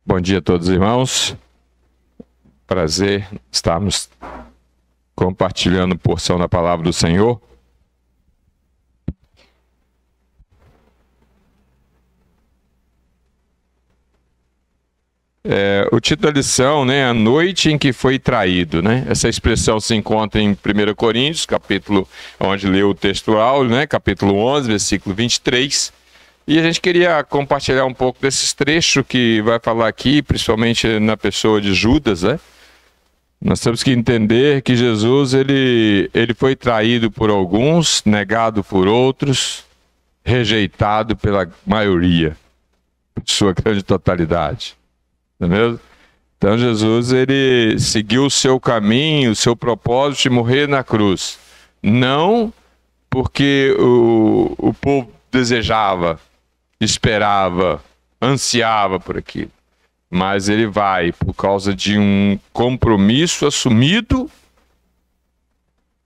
Bom dia a todos, irmãos. Prazer estarmos compartilhando porção da palavra do Senhor. O título da lição, a noite em que foi traído, Essa expressão se encontra em 1 Coríntios, capítulo onde leu o texto áudio, capítulo 11, versículo 23. E a gente queria compartilhar um pouco desses trechos que vai falar aqui, principalmente na pessoa de Judas, Nós temos que entender que Jesus ele foi traído por alguns, negado por outros, rejeitado pela maioria, sua grande totalidade. Não é mesmo? Então Jesus ele seguiu o seu caminho, o seu propósito de morrer na cruz. Não porque o povo desejava, esperava, ansiava por aquilo. Mas ele vai por causa de um compromisso assumido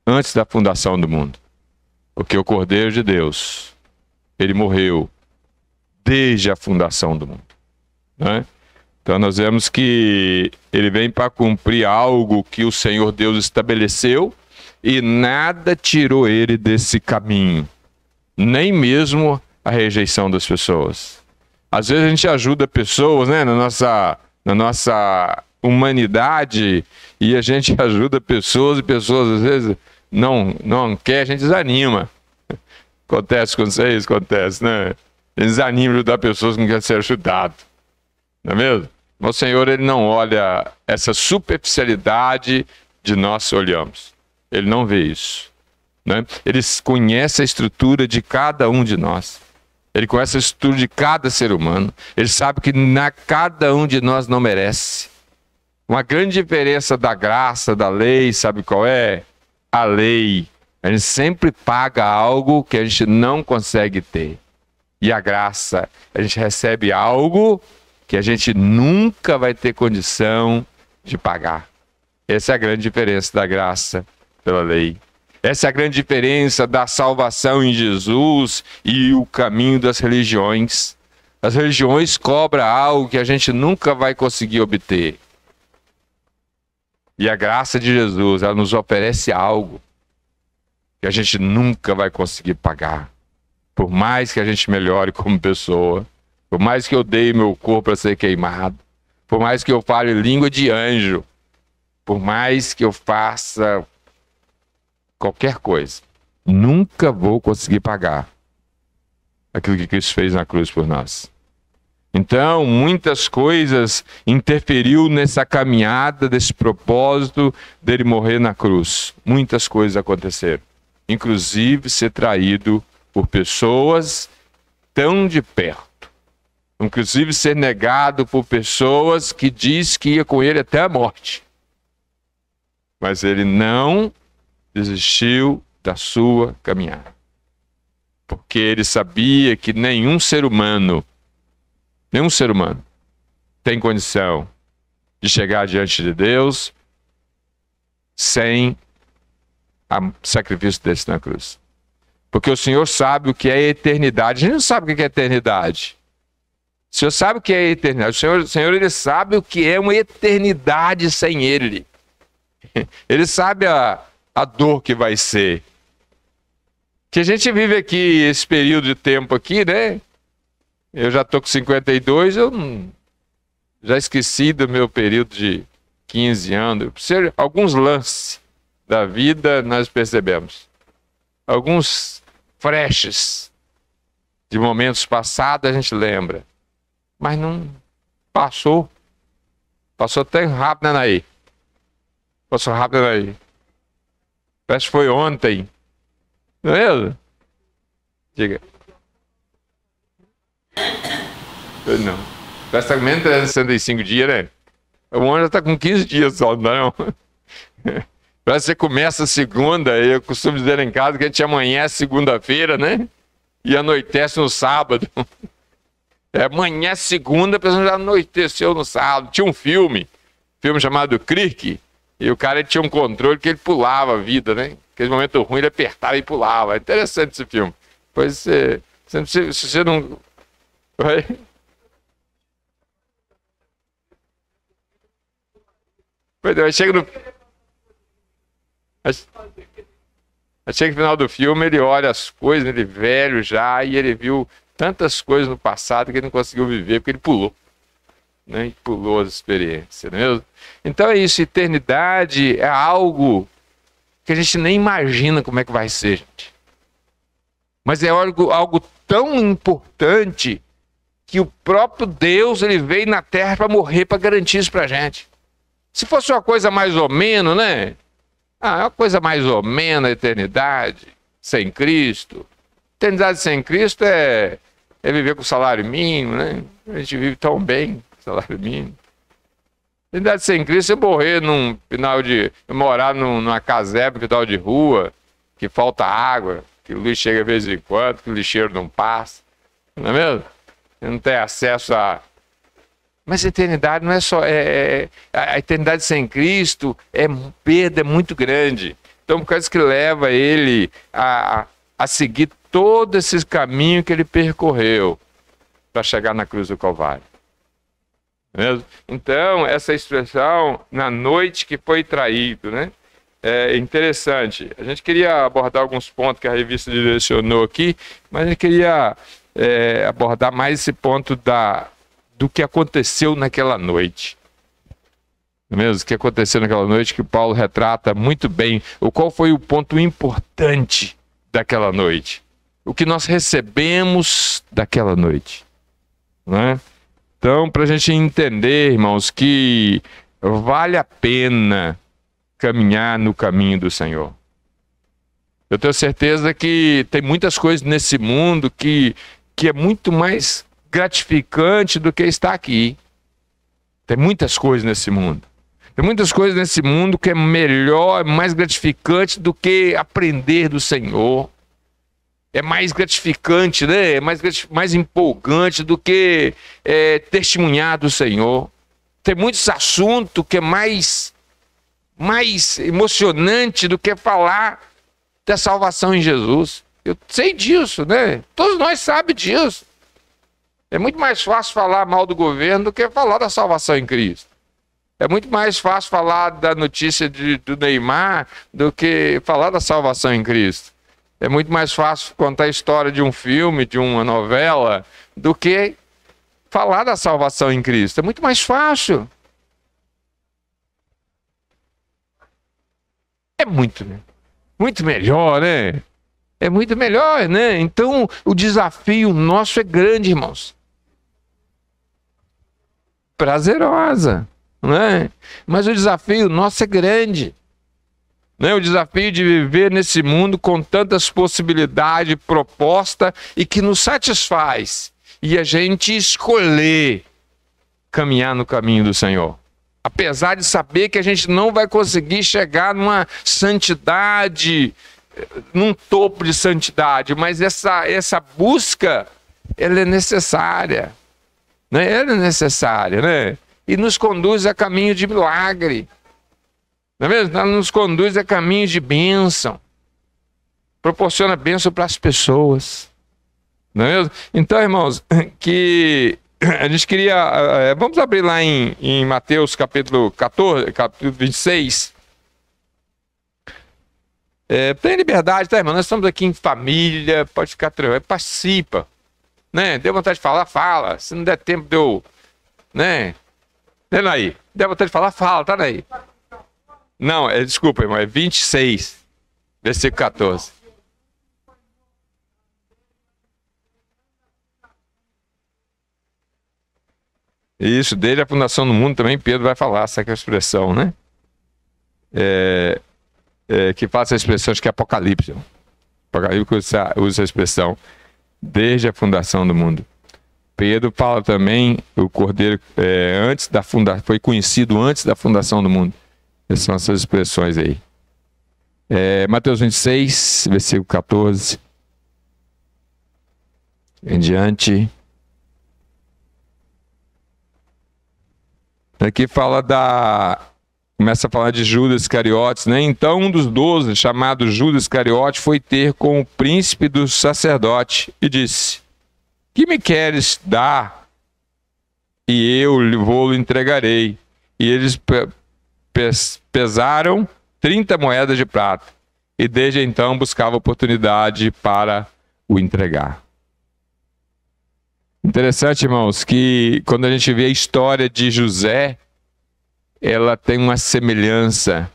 antes da fundação do mundo. Porque o Cordeiro de Deus, ele morreu desde a fundação do mundo. Então nós vemos que ele vem para cumprir algo que o Senhor Deus estabeleceu e nada tirou ele desse caminho. Nem mesmo a rejeição das pessoas. Às vezes a gente ajuda pessoas, na nossa humanidade, e a gente ajuda pessoas, e pessoas às vezes não quer, a gente desanima. Acontece com vocês, acontece, A gente desanima de ajudar pessoas que não querem ser ajudado. Não é mesmo? O Senhor, ele não olha essa superficialidade de nós olhamos. Ele não vê isso. Ele conhece a estrutura de cada um de nós. Ele conhece a estrutura de cada ser humano. Ele sabe que cada um de nós não merece. Uma grande diferença da graça, da lei, sabe qual é? A lei. A gente sempre paga algo que a gente não consegue ter. E a graça, a gente recebe algo que a gente nunca vai ter condição de pagar. Essa é a grande diferença da graça pela lei. Essa é a grande diferença da salvação em Jesus e o caminho das religiões. As religiões cobram algo que a gente nunca vai conseguir obter. E a graça de Jesus, ela nos oferece algo que a gente nunca vai conseguir pagar. Por mais que a gente melhore como pessoa, por mais que eu dê meu corpo para ser queimado, por mais que eu fale língua de anjo, por mais que eu faça qualquer coisa, nunca vou conseguir pagar aquilo que Cristo fez na cruz por nós. Então, muitas coisas interferiu nessa caminhada, desse propósito dele morrer na cruz. Muitas coisas aconteceram. Inclusive ser traído por pessoas tão de perto. Inclusive ser negado por pessoas que diz que ia com ele até a morte. Mas ele não desistiu da sua caminhada. Porque ele sabia que nenhum ser humano tem condição de chegar diante de Deus sem o sacrifício desse na cruz. Porque o Senhor sabe o que é eternidade. A gente não sabe o que é eternidade. O Senhor sabe o que é eternidade. O Senhor ele sabe o que é uma eternidade sem Ele. Ele sabe a dor que vai ser. Que a gente vive aqui esse período de tempo aqui, Eu já estou com 52, eu já esqueci do meu período de 15 anos. Alguns lances da vida nós percebemos. Alguns flashes de momentos passados a gente lembra. Mas não passou. Passou tão rápido, aí. Passou rápido, aí. Parece que foi ontem. Não é mesmo? Diga. Eu não. Parece que está com menos 365 dias, O homem já está com 15 dias só, não. Parece que você começa a segunda, eu costumo dizer em casa que a gente amanhece segunda-feira, E anoitece no sábado. Amanhã é segunda, a pessoa já anoiteceu no sábado. Tinha um filme chamado Crick, e o cara tinha um controle que ele pulava a vida, Aquele momento ruim, ele apertava e pulava. É interessante esse filme. Pois se você não... Chega no... Chega no final do filme, ele olha as coisas, ele velho já, e ele viu tantas coisas no passado que ele não conseguiu viver, porque ele pulou. Né? Ele pulou as experiências, não é mesmo? Então é isso, eternidade é algo que a gente nem imagina como é que vai ser, gente. Mas é algo tão importante que o próprio Deus, ele veio na Terra para morrer, para garantir isso para a gente. Se fosse uma coisa mais ou menos, né? É uma coisa mais ou menos a eternidade, sem Cristo. Eternidade sem Cristo é viver com salário mínimo, né? A gente vive tão bem com salário mínimo. Eternidade sem Cristo é morrer num final de... morar numa casebre, final de rua, que falta água, que o lixo chega de vez em quando, que o lixeiro não passa. Não é mesmo? Você não tem acesso a... Mas a eternidade não é só... a eternidade sem Cristo perda é muito grande. Então, por causa que leva ele a seguir todo esse caminho que ele percorreu para chegar na cruz do Calvário. Mesmo? Então, essa expressão, na noite que foi traído, né? É interessante. A gente queria abordar alguns pontos que a revista direcionou aqui, mas a gente queria abordar mais esse ponto do que aconteceu naquela noite. Não é mesmo? O que aconteceu naquela noite que Paulo retrata muito bem. Qual foi o ponto importante daquela noite? O que nós recebemos daquela noite. Não é? Então, para a gente entender, irmãos, que vale a pena caminhar no caminho do Senhor. Eu tenho certeza que tem muitas coisas nesse mundo que é muito mais gratificante do que estar aqui. Tem muitas coisas nesse mundo. Tem muitas coisas nesse mundo que é melhor, mais gratificante do que aprender do Senhor. É mais gratificante, né? É mais empolgante do que testemunhar do Senhor. Tem muitos assuntos que é mais emocionante do que falar da salvação em Jesus. Eu sei disso, né? Todos nós sabemos disso. É muito mais fácil falar mal do governo do que falar da salvação em Cristo. É muito mais fácil falar da notícia do Neymar do que falar da salvação em Cristo. É muito mais fácil contar a história de um filme, de uma novela, do que falar da salvação em Cristo. É muito mais fácil. É muito melhor, né? É muito melhor, né? Então, o desafio nosso é grande, irmãos. Prazerosa, né? Mas o desafio nosso é grande. Né? O desafio de viver nesse mundo com tantas possibilidades, proposta e que nos satisfaz. E a gente escolher caminhar no caminho do Senhor. Apesar de saber que a gente não vai conseguir chegar numa santidade, num topo de santidade, mas essa busca, ela é necessária. Né? Ela é necessária, né? E nos conduz a caminho de milagre. Não é mesmo? Ela nos conduz a caminho de bênção. Proporciona bênção para as pessoas. Não é mesmo? Então, irmãos, que a gente queria... vamos abrir lá em Mateus capítulo 14, capítulo 26. Tem liberdade, tá, irmão? Nós estamos aqui em família, pode ficar tranquilo, participa. Né? Deu vontade de falar, fala. Se não der tempo, deu... Né? Deu aí. Deu vontade de falar, fala, tá aí. Não, desculpa, irmão, é 26, versículo 14. Isso, desde a fundação do mundo também Pedro vai falar essa expressão, né? Que faz a expressão, acho que é Apocalipse. Apocalipse usa a expressão desde a fundação do mundo. Pedro fala também, o Cordeiro foi conhecido antes da fundação do mundo. Essas são essas expressões aí. Mateus 26, versículo 14. Em diante. Aqui começa a falar de Judas Iscariotes, né? Então um dos 12, chamado Judas Iscariotes, foi ter com o príncipe do sacerdote e disse: que me queres dar? E eu vou-lo entregarei. E eles pesaram 30 moedas de prata. E desde então buscava oportunidade para o entregar. Interessante, irmãos, que quando a gente vê a história de José, ela tem uma semelhança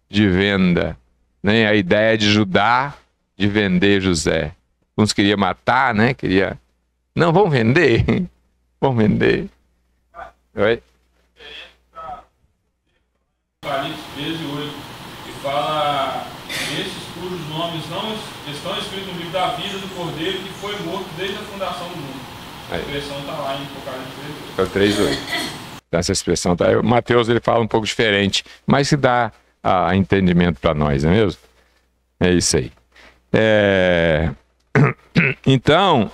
de venda, né? A ideia de Judá de vender José. Uns queriam matar, né? Não, vamos vender. Vamos vender. Oi? Apocalipse 13:8, que fala esses cujos nomes não estão escritos no livro da vida do Cordeiro que foi morto desde a fundação do mundo. A expressão está lá em Apocalipse 13:8. Então, essa expressão tá. Mateus ele fala um pouco diferente, mas que dá a entendimento para nós, não é mesmo? É isso aí. Então,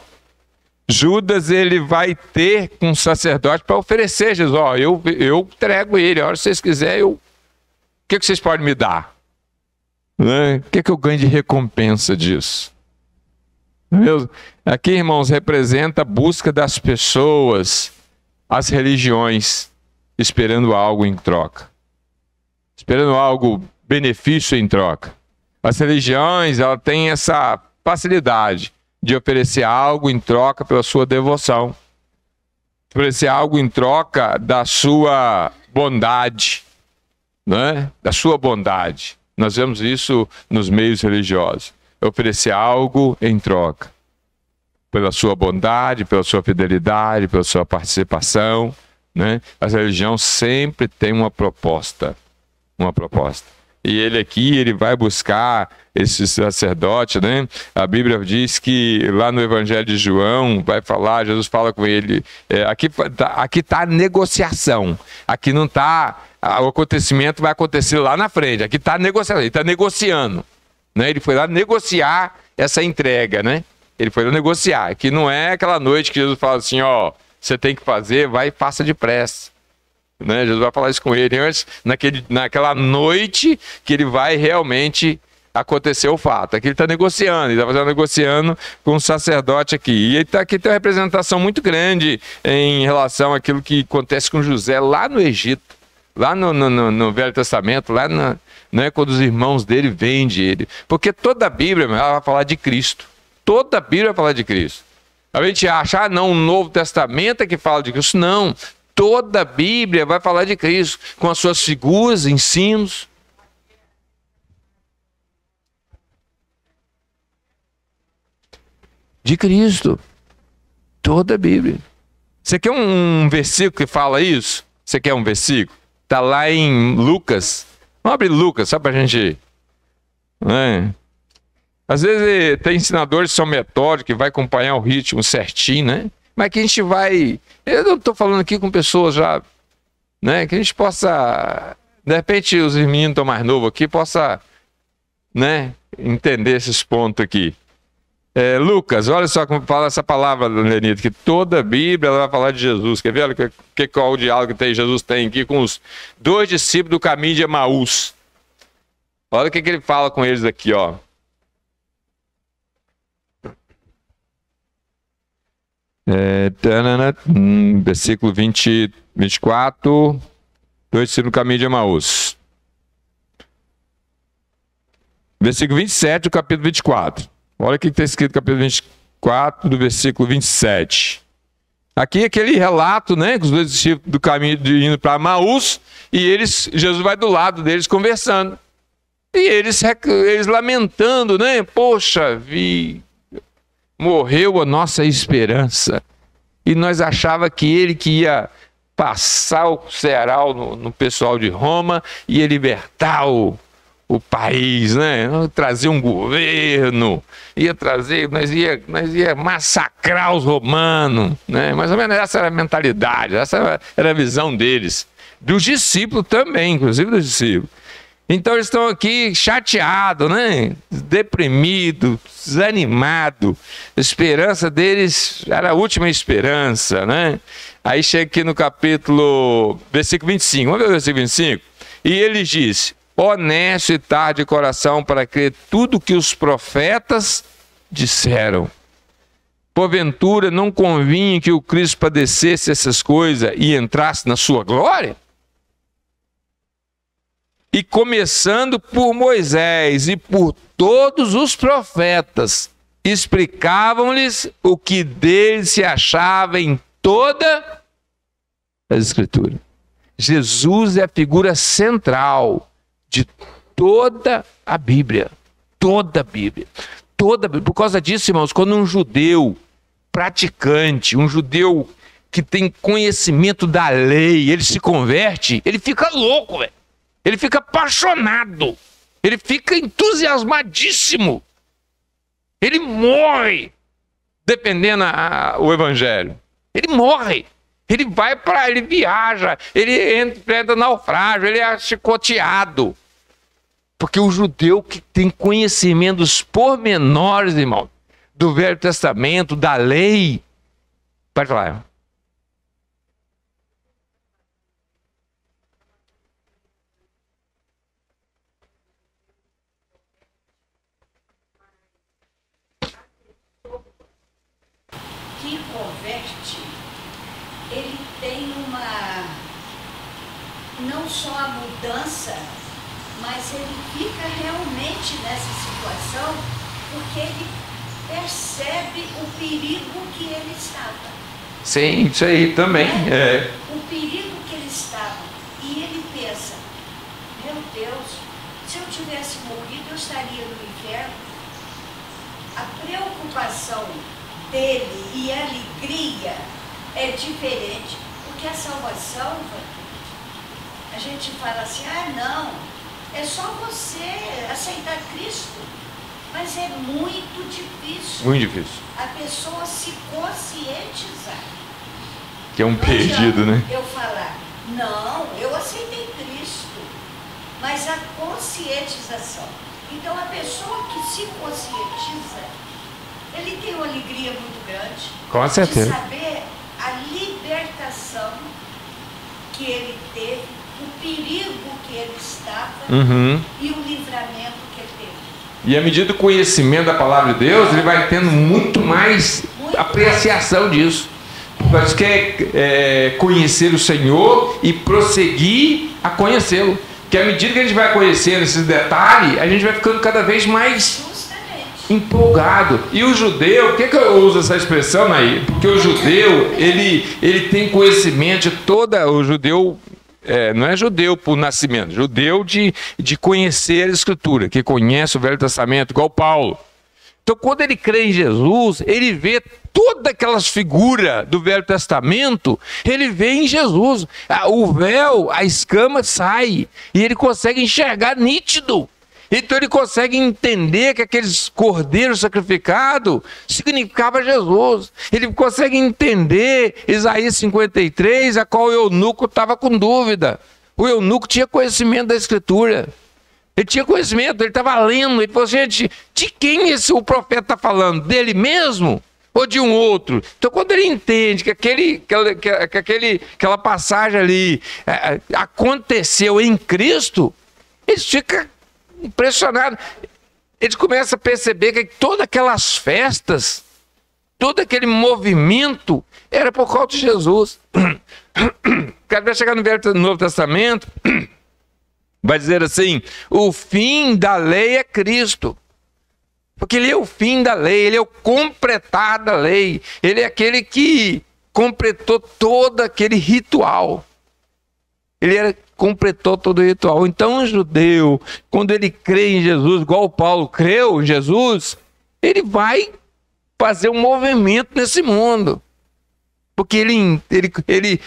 Judas ele vai ter com um sacerdote para oferecer Jesus. Ó, eu entrego ele, a hora que vocês quiserem, o que vocês podem me dar? Né? O que eu ganho de recompensa disso? Não é mesmo? Aqui, irmãos, representa a busca das pessoas, as religiões, esperando algo em troca. Esperando algo, benefício em troca. As religiões, ela tem essa facilidade de oferecer algo em troca pela sua devoção. Oferecer algo em troca da sua bondade, né? Da sua bondade. Nós vemos isso nos meios religiosos. Oferecer algo em troca. Pela sua bondade, pela sua fidelidade, pela sua participação, né? A religião sempre tem uma proposta. Uma proposta. E ele aqui, ele vai buscar esse sacerdote, né? A Bíblia diz que lá no Evangelho de João, vai falar, Jesus fala com ele, aqui tá a negociação, aqui não está, o acontecimento vai acontecer lá na frente, aqui está a negociação, ele está negociando, né? Ele foi lá negociar essa entrega, né? Ele foi lá negociar, que não é aquela noite que Jesus fala assim, ó, você tem que fazer, vai e faça depressa. Né? Jesus vai falar isso com ele antes, naquela noite que ele vai realmente acontecer o fato. Aqui ele está negociando, ele está negociando com um sacerdote aqui. E aqui tem uma representação muito grande em relação àquilo que acontece com José lá no Egito, lá no Velho Testamento, lá né, quando os irmãos dele vendem ele. Porque toda a Bíblia ela vai falar de Cristo. Toda a Bíblia vai falar de Cristo. A gente acha, não, o Novo Testamento é que fala de Cristo. Não. Toda a Bíblia vai falar de Cristo, com as suas figuras, ensinos. De Cristo. Toda a Bíblia. Você quer um versículo que fala isso? Você quer um versículo? Está lá em Lucas. Vamos abrir Lucas, só para a gente... Né? Às vezes tem ensinadores que são metódicos, que vai acompanhar o ritmo certinho, né? Mas que a gente vai... Eu não estou falando aqui com pessoas já... Né? Que a gente possa... De repente os meninos estão mais novos aqui, possa... Né? Entender esses pontos aqui. Lucas, olha só como fala essa palavra, Lenito, que toda a Bíblia ela vai falar de Jesus. Quer ver? Qual o diálogo que Jesus tem aqui com os 2 discípulos do caminho de Emaús. Olha o que ele fala com eles aqui, ó. Versículo 24, 2 discípulos do caminho de Emaús. Versículo 27 do capítulo 24. Olha o que está escrito no capítulo 24, do versículo 27. Aqui aquele relato, né, com os 2 discípulos do caminho indo para Emaús, e Jesus vai do lado deles conversando. E eles lamentando, né? Poxa, morreu a nossa esperança. E nós achava que ele que ia passar o cearal no pessoal de Roma, ia libertar o país, né? Trazer um governo, nós ia massacrar os romanos, né? Mais ou menos essa era a mentalidade, essa era a visão deles. Dos discípulos também, inclusive dos discípulos. Então eles estão aqui chateados, né? Deprimidos, desanimados. A esperança deles era a última esperança, né? Aí chega aqui no versículo 25. Vamos ver o versículo 25? E ele diz: honesto e tardo de coração para crer tudo que os profetas disseram. Porventura não convinha que o Cristo padecesse essas coisas e entrasse na sua glória? E começando por Moisés e por todos os profetas, explicavam-lhes o que deles se achava em toda a Escritura. Jesus é a figura central de toda a Bíblia. Toda a Bíblia. Toda a Bíblia. Por causa disso, irmãos, quando um judeu praticante, um judeu que tem conhecimento da lei, ele se converte, ele fica louco, velho. Ele fica apaixonado. Ele fica entusiasmadíssimo. Ele morre defendendo o evangelho. Ele morre. Ele vai para, ele viaja, ele entra no naufrágio, ele é chicoteado. Porque o judeu que tem conhecimentos pormenores, irmão, do Velho Testamento, da lei, pode falar. Que converte, ele tem não só a mudança, mas ele fica realmente nessa situação porque ele percebe o perigo que ele estava. Sim, isso aí também. É. O perigo que ele estava. E ele pensa, meu Deus, se eu tivesse morrido, eu estaria no inferno. A preocupação dele e a alegria é diferente, porque a salvação, a gente fala assim, não, é só você aceitar Cristo, mas é muito difícil. Muito difícil. A pessoa se conscientizar. Que é um perdido, né? Eu falar, não, eu aceitei Cristo, mas a conscientização. Então a pessoa que se conscientiza, ele tem uma alegria muito grande. Com certeza. De saber a libertação que ele teve, o perigo que ele estava e o livramento que ele teve. E à medida do conhecimento da palavra de Deus, ele vai tendo muito mais apreciação disso. Nós quer conhecer o Senhor e prosseguir a conhecê-lo. Porque à medida que a gente vai conhecendo esses detalhes, a gente vai ficando cada vez mais empolgado. E o judeu, por que eu uso essa expressão, Naí? Porque o judeu, ele tem conhecimento de toda... O judeu não é judeu por nascimento, judeu de conhecer a Escritura, que conhece o Velho Testamento, igual Paulo. Então, quando ele crê em Jesus, ele vê todas aquelas figuras do Velho Testamento, ele vê em Jesus. O véu, a escama sai, e ele consegue enxergar nítido. Então ele consegue entender que aqueles cordeiros sacrificados significava Jesus. Ele consegue entender Isaías 53, a qual o eunuco estava com dúvida. O eunuco tinha conhecimento da Escritura. Ele tinha conhecimento, ele estava lendo. Ele falou, gente, de quem o profeta está falando? Dele mesmo? Ou de um outro? Então quando ele entende que aquela passagem ali aconteceu em Cristo, ele fica impressionado. Ele começa a perceber que todas aquelas festas, todo aquele movimento era por causa de Jesus. Quando vai chegar no Novo Testamento, vai dizer assim, o fim da lei é Cristo. Porque ele é o fim da lei, ele é o completar da lei. Ele é aquele que completou todo aquele ritual. Ele completou todo o ritual. Então o judeu, quando ele crê em Jesus, igual o Paulo creu em Jesus, ele vai fazer um movimento nesse mundo. Porque ele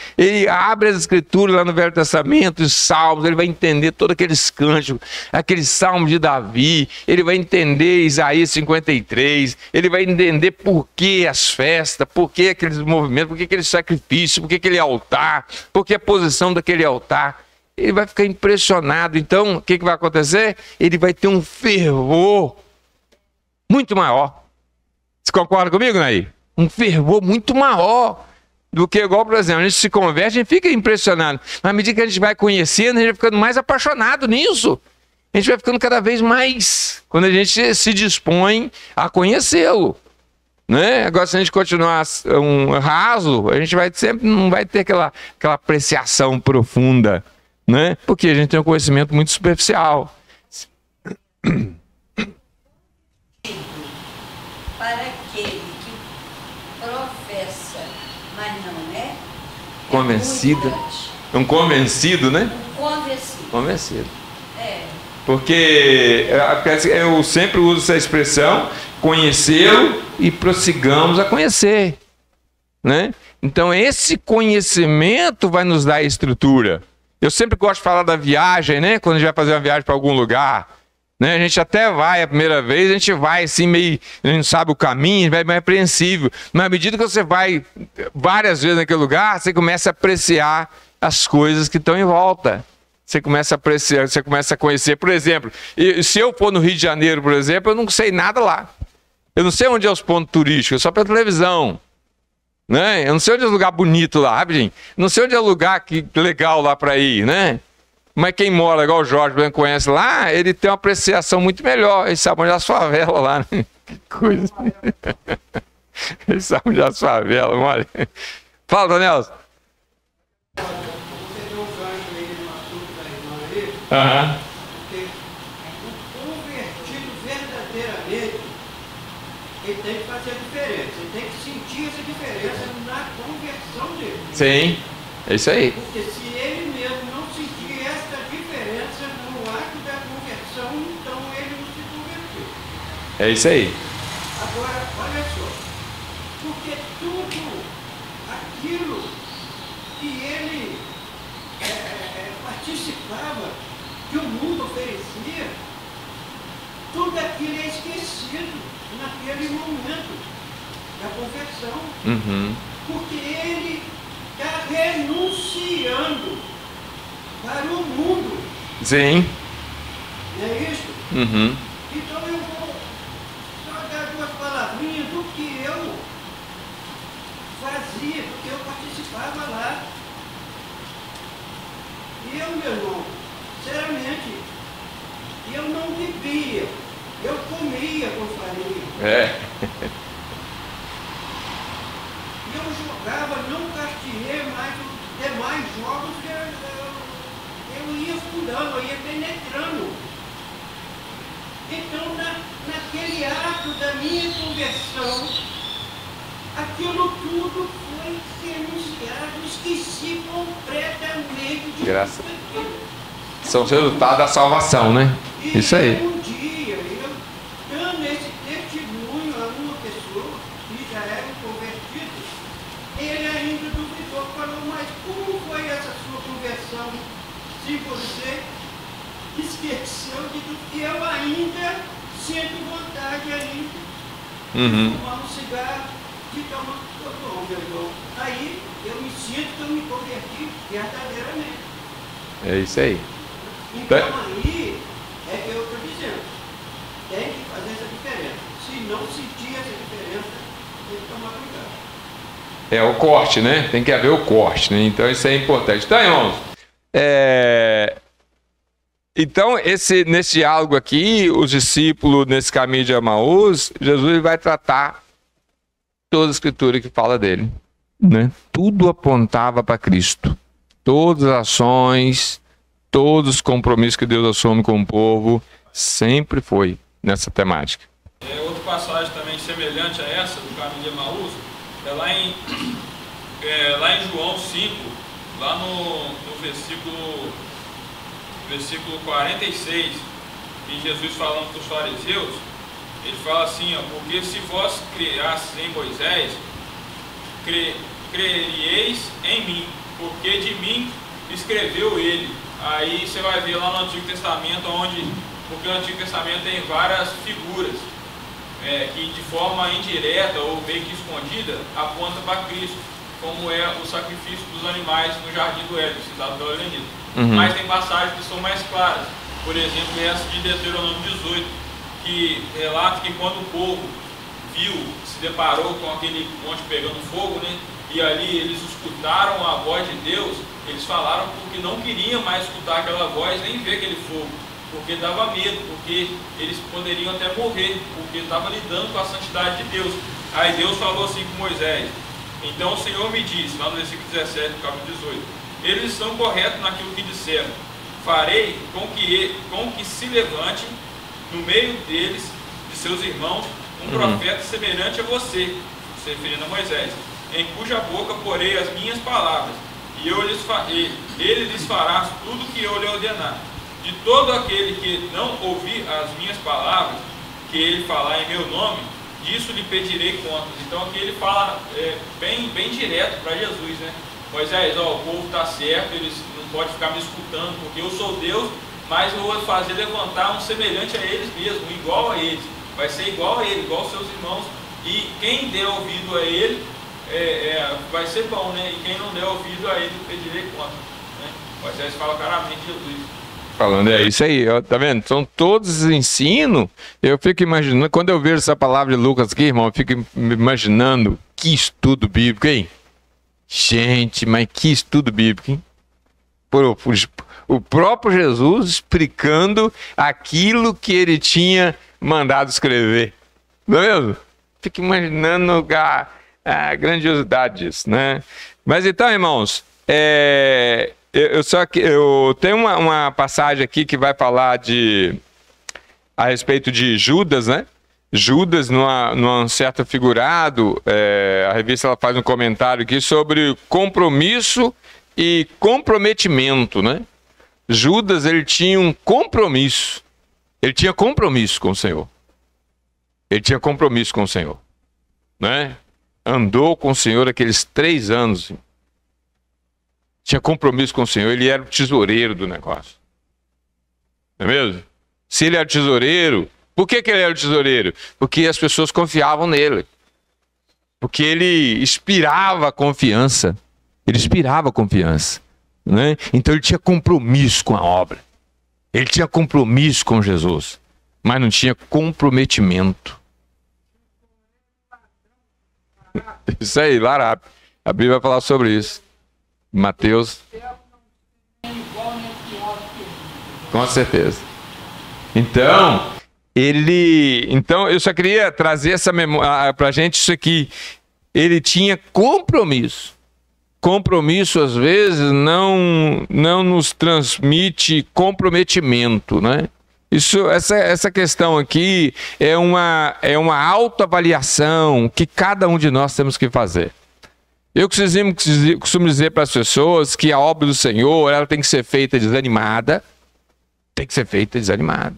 abre as escrituras lá no Velho Testamento, os salmos, ele vai entender todos aqueles cânticos, aqueles salmos de Davi, ele vai entender Isaías 53, ele vai entender por que as festas, por que aqueles movimentos, por que aquele sacrifício, por que aquele altar, por que a posição daquele altar. Ele vai ficar impressionado. Então, o que vai acontecer? Ele vai ter um fervor muito maior. Você concorda comigo, Naí? Um fervor muito maior do que, igual, por exemplo, a gente se converte, a gente fica impressionado. Mas à medida que a gente vai conhecendo, a gente vai ficando mais apaixonado nisso. A gente vai ficando cada vez mais, quando a gente se dispõe a conhecê-lo. Né? Agora, se a gente continuar raso, a gente vai sempre não vai ter aquela apreciação profunda. né? Porque a gente tem um conhecimento muito superficial. Para aquele que professa, mas não é Convencido. Um convencido, né? Convencido. Convencido. É. Porque eu sempre uso essa expressão, conhecê-lo e prossigamos a conhecer, né? Então esse conhecimento vai nos dar a estrutura. Eu sempre gosto de falar da viagem, né? Quando a gente vai fazer uma viagem para algum lugar, né? A gente até vai a primeira vez, a gente vai assim meio, a gente não sabe o caminho, vai meio apreensível. Mas à medida que você vai várias vezes naquele lugar, você começa a apreciar as coisas que estão em volta. Você começa a apreciar, você começa a conhecer. Por exemplo, se eu for no Rio de Janeiro, por exemplo, eu não sei nada lá. Eu não sei onde é os pontos turísticos, só pela televisão. Né? Eu não sei onde é o lugar bonito lá, rapidinho. Não sei onde é o lugar legal lá para ir, né? Mas quem mora, igual o Jorge conhece lá, ele tem uma apreciação muito melhor. Ele sabe onde é as favelas lá, né? Que coisa. Ele sabe onde é as favelas, olha. Fala, Danielson. Você deu um gancho aí no assunto da irmã aí. Aham. Porque o convertido verdadeiramente, ele tem que fazer a diferença. Ele tem que sentir essa diferença na conversão dele. Sim, é isso aí. Porque se ele mesmo não sentir essa diferença no ato da conversão, então ele não se converteu. É isso aí. Agora, olha só, porque tudo aquilo que ele participava, que o mundo oferecia, tudo aquilo é esquecido naquele momento da conversão. Uhum. Porque ele está renunciando para o mundo. Sim. Não é isso? Uhum. Então eu vou só dar duas palavrinhas do que eu fazia, do que eu participava lá. E eu, meu irmão, sinceramente, eu não bebia, eu comia com farinha. É. E eu jogava, não Cartier, mas os demais jogos que eu ia estudando, eu ia penetrando. Então, naquele ato da minha conversão, aquilo tudo foi renunciado, esqueci completamente de Graças. tudo aquilo. São os resultados da salvação, né? E Isso aí. um dia, eu dando esse testemunho a uma pessoa que já era convertido, ele ainda duvidou, falou, mas como foi essa sua conversão se você esqueceu de tudo? E eu ainda sinto vontade ainda de fumar um cigarro, de tomar um meu irmão. Aí eu me sinto que eu me converti verdadeiramente. É isso aí. Então aí é que eu estou dizendo, tem que fazer essa diferença. Se não sentir essa diferença, tem que tomar cuidado. É o corte, né? Tem que haver o corte, né? Então isso é importante. Então, irmãos, então nesse diálogo aqui, os discípulos nesse caminho de Emaús, Jesus vai tratar toda a escritura que fala dele, né? Tudo apontava para Cristo. Todas as ações, todos os compromissos que Deus assume com o povo, sempre foi nessa temática. Outra passagem também semelhante a essa, do caminho de Emaús, é lá em João 5, lá no versículo 46, em Jesus falando para os fariseus, ele fala assim, ó, porque se vós criasseis em Moisés, creeríeis em mim, porque de mim escreveu ele. Aí você vai ver lá no Antigo Testamento, porque o Antigo Testamento tem várias figuras que de forma indireta ou meio que escondida aponta para Cristo, como é o sacrifício dos animais no Jardim do Éden, citado pelo Elenito. Mas tem passagens que são mais claras, por exemplo, essa de Deuteronômio 18, que relata que quando o povo se deparou com aquele monte pegando fogo, né, e ali eles escutaram a voz de Deus, eles falaram porque não queriam mais escutar aquela voz, nem ver aquele fogo, porque dava medo, porque eles poderiam até morrer, porque estava lidando com a santidade de Deus. Aí Deus falou assim com Moisés, então o Senhor me disse, lá no versículo 17 do capítulo 18, eles estão corretos naquilo que disseram. Farei com que se levante no meio deles, de seus irmãos, um profeta semelhante a você, se referindo a Moisés, em cuja boca porei as minhas palavras, e ele lhes fará tudo o que eu lhe ordenar. De todo aquele que não ouvir as minhas palavras, que ele falar em meu nome, disso lhe pedirei contas. Então aqui ele fala bem direto para Jesus, né? Moisés, o povo está certo, eles não podem ficar me escutando, porque eu sou Deus, mas eu vou fazer levantar um semelhante a eles mesmo, igual a eles. Vai ser igual a ele, igual aos seus irmãos. E quem der ouvido a ele, vai ser bom, né? E quem não der ouvido a ele, pedirei conta. Né? Moisés fala claramente Jesus. Falando, é isso aí, ó, tá vendo? São todos ensinos. Eu fico imaginando, quando eu vejo essa palavra de Lucas aqui, irmão, eu fico imaginando que estudo bíblico, hein? Gente, mas que estudo bíblico, hein? O próprio Jesus explicando aquilo que ele tinha mandado escrever. Não é mesmo? Fico imaginando a grandiosidade disso, né? Mas então, irmãos, eu tenho uma passagem aqui que vai falar a respeito de Judas, né? Judas, num certo figurado, a revista ela faz um comentário aqui sobre compromisso e comprometimento, né? Judas, ele tinha um compromisso. Ele tinha compromisso com o Senhor. Ele tinha compromisso com o Senhor, né? Andou com o Senhor aqueles 3 anos. Tinha compromisso com o Senhor. Ele era o tesoureiro do negócio. Não é mesmo? Se ele era tesoureiro, por que ele era o tesoureiro? Porque as pessoas confiavam nele. Porque ele inspirava confiança. Ele inspirava confiança, né? Então ele tinha compromisso com a obra. Ele tinha compromisso com Jesus. Mas não tinha comprometimento. Isso aí, larápio. A Bíblia vai falar sobre isso. Mateus. Com certeza. Então, eu só queria trazer essa memória para a gente, isso aqui. Ele tinha compromisso. Compromisso, às vezes, não nos transmite comprometimento, né? Essa questão aqui é uma autoavaliação que cada um de nós temos que fazer. Eu costumo dizer para as pessoas que a obra do Senhor ela tem que ser feita desanimada. Tem que ser feita desanimada.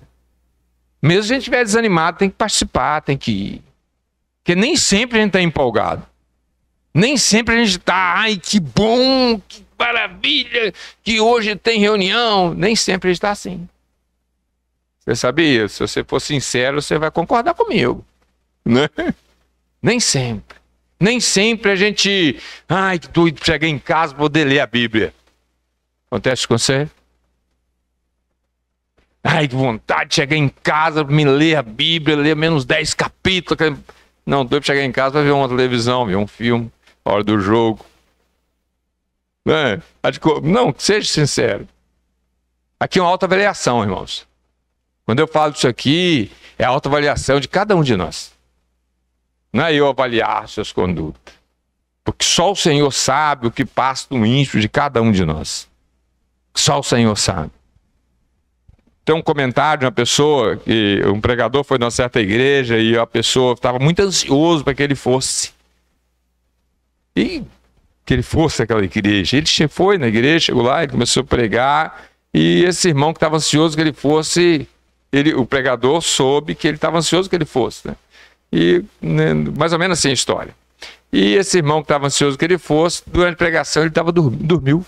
Mesmo se a gente estiver desanimado, tem que participar, tem que ir. Porque nem sempre a gente está empolgado. Nem sempre a gente está, ai, que bom, que maravilha, que hoje tem reunião. Nem sempre a gente está assim. Você sabia? Se você for sincero, você vai concordar comigo, né? Nem sempre. Nem sempre a gente, ai, que doido, chegar em casa para poder ler a Bíblia. Acontece com você? Ai, que vontade de chegar em casa para me ler a Bíblia, ler menos 10 capítulos. Não, doido para chegar em casa para ver uma televisão, ver um filme, a hora do jogo. Não, seja sincero. Aqui é uma autoavaliação, irmãos. Quando eu falo disso aqui, é a autoavaliação de cada um de nós. Não é eu avaliar suas condutas. Porque só o Senhor sabe o que passa no íntimo de cada um de nós. Só o Senhor sabe. Tem um comentário de uma pessoa, que um pregador foi numa certa igreja e a pessoa estava muito ansioso para que ele fosse. E que ele fosse àquela igreja. Ele foi na igreja, chegou lá, ele começou a pregar e esse irmão que estava ansioso que ele fosse, o pregador soube que ele estava ansioso que ele fosse, né? E mais ou menos assim a história. E esse irmão que estava ansioso que ele fosse, durante a pregação ele estava dormiu.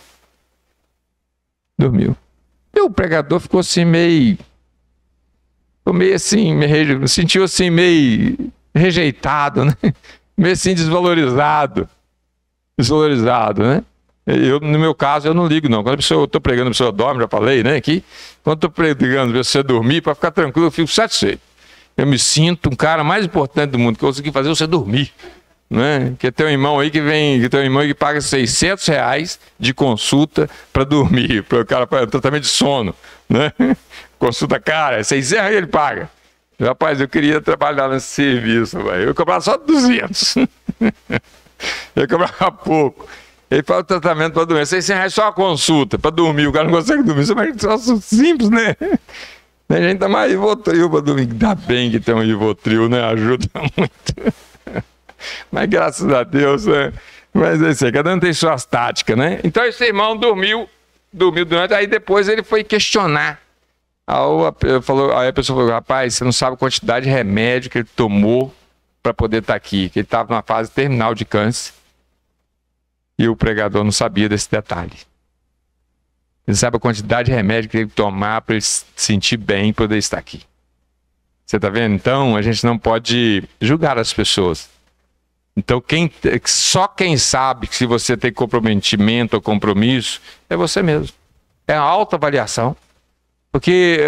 E o pregador ficou assim meio assim, sentiu assim meio rejeitado, né? Meio assim desvalorizado, né? No meu caso, eu não ligo não. Quando eu estou pregando, a pessoa dorme, já falei, né? Aqui, quando estou pregando, a pessoa dormir, para ficar tranquilo, eu fico satisfeito. Eu me sinto um cara mais importante do mundo, que eu consegui fazer você dormir, né? Que tem um irmão aí que paga R$600 de consulta para dormir, para o cara, para tratamento de sono, né? Consulta cara, R$600 ele paga. Rapaz, eu queria trabalhar nesse serviço, véio. Eu cobrava só 200. Eu cobrava pouco. Ele fala o tratamento para doença. R$600 só a consulta, para dormir. O cara não consegue dormir. Isso é um simples, né? A gente tá mais Rivotril para dormir. Dá bem que tem um Rivotril, né? Ajuda muito. Mas graças a Deus, né? Mas é isso aí, cada um tem suas táticas, né? Então esse irmão dormiu durante, aí depois ele foi questionar. Aí a pessoa falou, rapaz, você não sabe a quantidade de remédio que ele tomou para poder estar aqui, que ele estava numa fase terminal de câncer. E o pregador não sabia desse detalhe. Ele sabe a quantidade de remédio que ele tomar para ele se sentir bem e poder estar aqui. Você está vendo? Então, a gente não pode julgar as pessoas. Então, só quem sabe que se você tem comprometimento ou compromisso é você mesmo. É a autoavaliação. Porque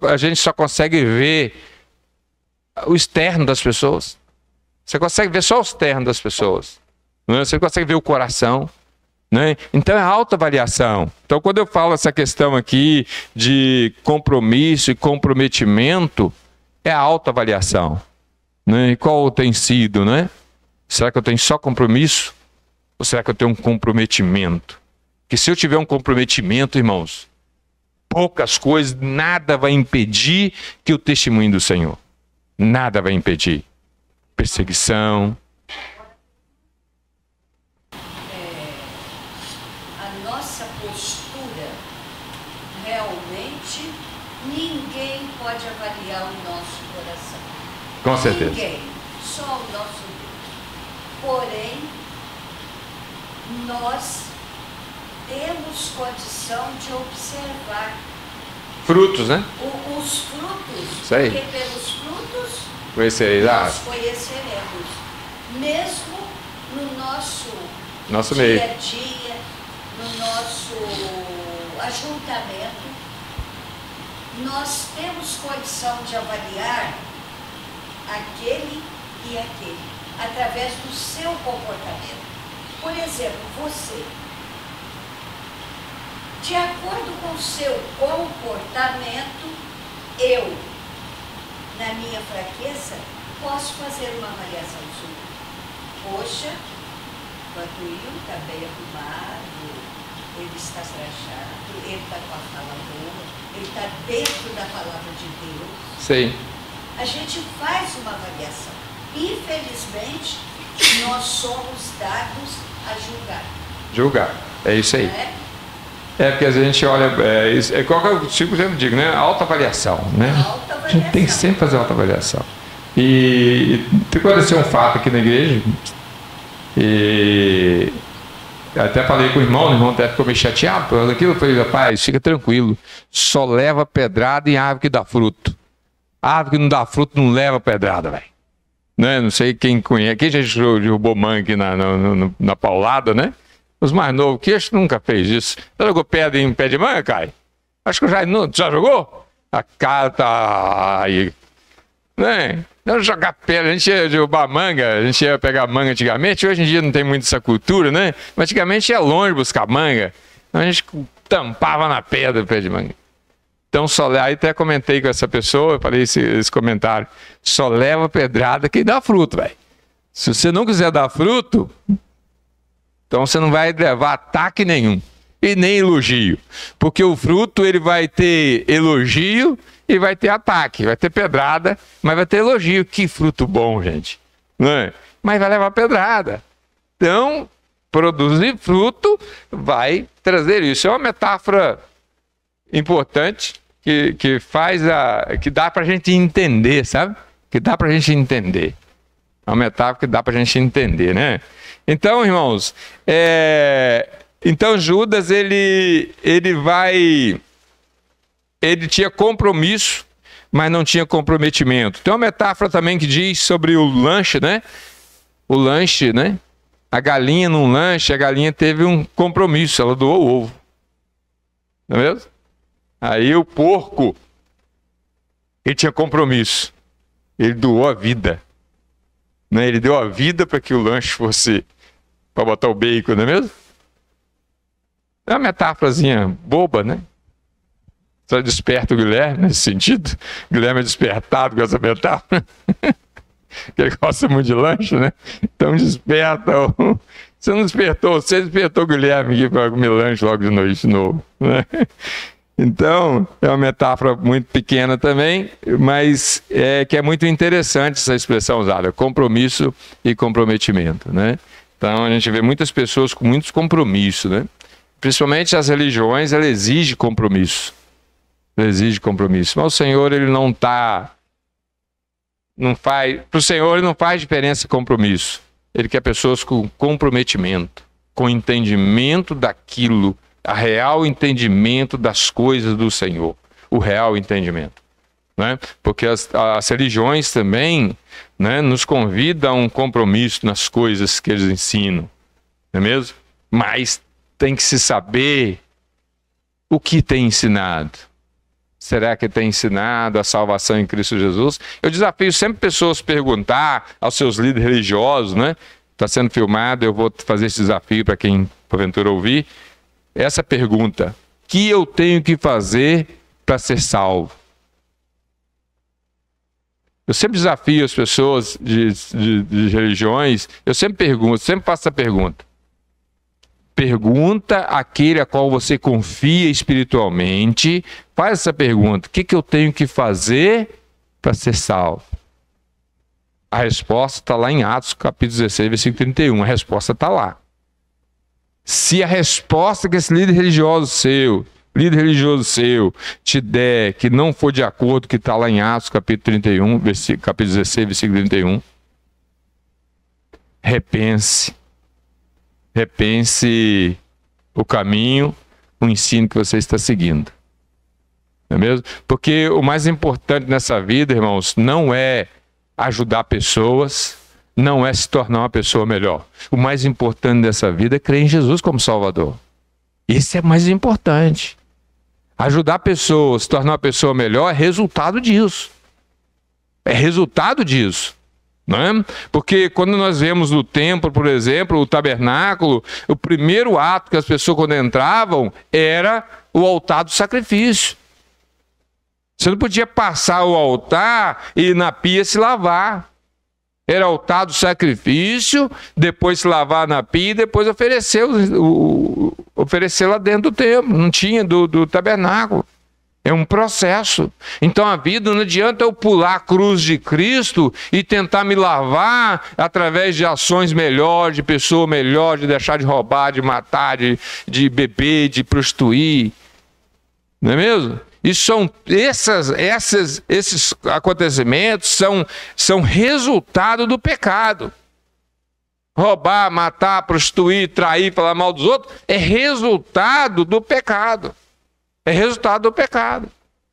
a gente só consegue ver o externo das pessoas. Você consegue ver só o externo das pessoas. Não é? Você consegue ver o coração. Né? Então, é a autoavaliação. Então, quando eu falo essa questão aqui de compromisso e comprometimento, é a autoavaliação. Né? E qual tem sido, né? Será que eu tenho só compromisso? Ou será que eu tenho um comprometimento? Porque se eu tiver um comprometimento, irmãos, poucas coisas, nada vai impedir que o testemunho do Senhor. Nada vai impedir. Perseguição. A nossa postura, realmente, ninguém pode avaliar o nosso coração. Com certeza. Ninguém. Só o nosso Deus. Porém, nós temos condição de observar frutos, né? Os frutos. Isso aí. Porque pelos frutos conhecereis nós conheceremos. Mesmo no nosso meio. Dia a dia, no nosso ajuntamento, nós temos condição de avaliar aquele e aquele, através do seu comportamento. Por exemplo, você, de acordo com o seu comportamento, eu, na minha fraqueza, posso fazer uma avaliação sua. Poxa, Vantuil está bem arrumado, ele está crachado, ele está com a fala boa, ele está dentro da palavra de Deus. Sim. A gente faz uma avaliação. Infelizmente, nós somos dados a julgar. Julgar, é isso aí. Né? É porque a gente olha, qual que é o tipo que eu digo, né? Autoavaliação, né? A gente tem que sempre fazer autoavaliação. E aconteceu um fato aqui na igreja, e até falei com o irmão até ficou meio chateado por aquilo. Eu falei, rapaz, fica tranquilo, só leva pedrada em árvore que dá fruto. Árvore que não dá fruto não leva pedrada, velho. Né? Não sei quem conhece, quem já derrubou manga aqui na paulada, né? Os mais novos, que acho que nunca fez isso. Já jogou pedra em pé de manga, Caio? Acho que já jogou? A cara tá aí. Né? Não jogar pedra, a gente ia derrubar manga, a gente ia pegar manga antigamente. Hoje em dia não tem muito essa cultura, né? Mas antigamente ia longe buscar manga. Então a gente tampava na pedra o pé de manga. Então, aí até comentei com essa pessoa, eu falei esse comentário. Só leva pedrada quem dá fruto, velho. Se você não quiser dar fruto, então você não vai levar ataque nenhum. E nem elogio. Porque o fruto, ele vai ter elogio e vai ter ataque. Vai ter pedrada, mas vai ter elogio. Que fruto bom, gente. Não é? Mas vai levar pedrada. Então, produzir fruto vai trazer isso. É uma metáfora importante que dá pra gente entender, sabe? Que dá pra gente entender. É uma metáfora que dá pra gente entender, né? Então, irmãos, então Judas, ele tinha compromisso, mas não tinha comprometimento. Tem uma metáfora também que diz sobre o lanche, né? O lanche, né? A galinha num lanche, a galinha teve um compromisso, ela doou o ovo. Não é mesmo? Aí o porco, ele tinha compromisso. Ele doou a vida. Né? Ele deu a vida para que o lanche fosse para botar o bacon, não é mesmo? É uma metáforazinha boba, né? Só desperta o Guilherme nesse sentido. O Guilherme é despertado com essa metáfora. Ele gosta muito de lanche, né? Então desperta. Você não despertou, você despertou o Guilherme aqui para comer lanche logo de noite de novo, né? Então, é uma metáfora muito pequena também, mas que é muito interessante essa expressão usada, compromisso e comprometimento, né? Então, a gente vê muitas pessoas com muitos compromissos, né? Principalmente as religiões, ela exige compromisso. Ela exige compromisso. Mas o Senhor, ele não faz, para o Senhor, ele não faz diferença compromisso. Ele quer pessoas com comprometimento, com entendimento daquilo, a real entendimento das coisas do Senhor, o real entendimento, né? Porque as religiões também, né, nos convidam a um compromisso nas coisas que eles ensinam, não é mesmo? Mas tem que se saber o que tem ensinado. Será que tem ensinado a salvação em Cristo Jesus? Eu desafio sempre pessoas a perguntar aos seus líderes religiosos, né? Está sendo filmado, eu vou fazer esse desafio para quem porventura ouvir. Essa pergunta: o que eu tenho que fazer para ser salvo? Eu sempre desafio as pessoas de religiões, eu sempre pergunto, sempre faço essa pergunta. Pergunta àquele a qual você confia espiritualmente, faz essa pergunta: o que eu tenho que fazer para ser salvo? A resposta está lá em Atos, capítulo 16, versículo 31. A resposta está lá. Se a resposta que esse líder religioso seu te der, que não for de acordo com o que está lá em Atos, capítulo 31, capítulo 16, versículo 31, repense o caminho, o ensino que você está seguindo. Não é mesmo? Porque o mais importante nessa vida, irmãos, não é ajudar pessoas, não é se tornar uma pessoa melhor. O mais importante dessa vida é crer em Jesus como Salvador. Esse é o mais importante. Ajudar pessoas, se tornar uma pessoa melhor é resultado disso. É resultado disso. Não é? Porque quando nós vemos no templo, por exemplo, o tabernáculo, o primeiro ato que as pessoas quando entravam era o altar do sacrifício. Você não podia passar o altar e ir na pia se lavar. Era altar do sacrifício, depois se lavar na pia e depois oferecer lá dentro do templo. Não tinha do tabernáculo. É um processo. Então a vida não adianta eu pular a cruz de Cristo e tentar me lavar através de ações melhores, de pessoa melhor, de deixar de roubar, de matar, de beber, de prostituir. Não é mesmo? Isso são esses acontecimentos são resultado do pecado. Roubar, matar, prostituir, trair, falar mal dos outros é resultado do pecado. É resultado do pecado.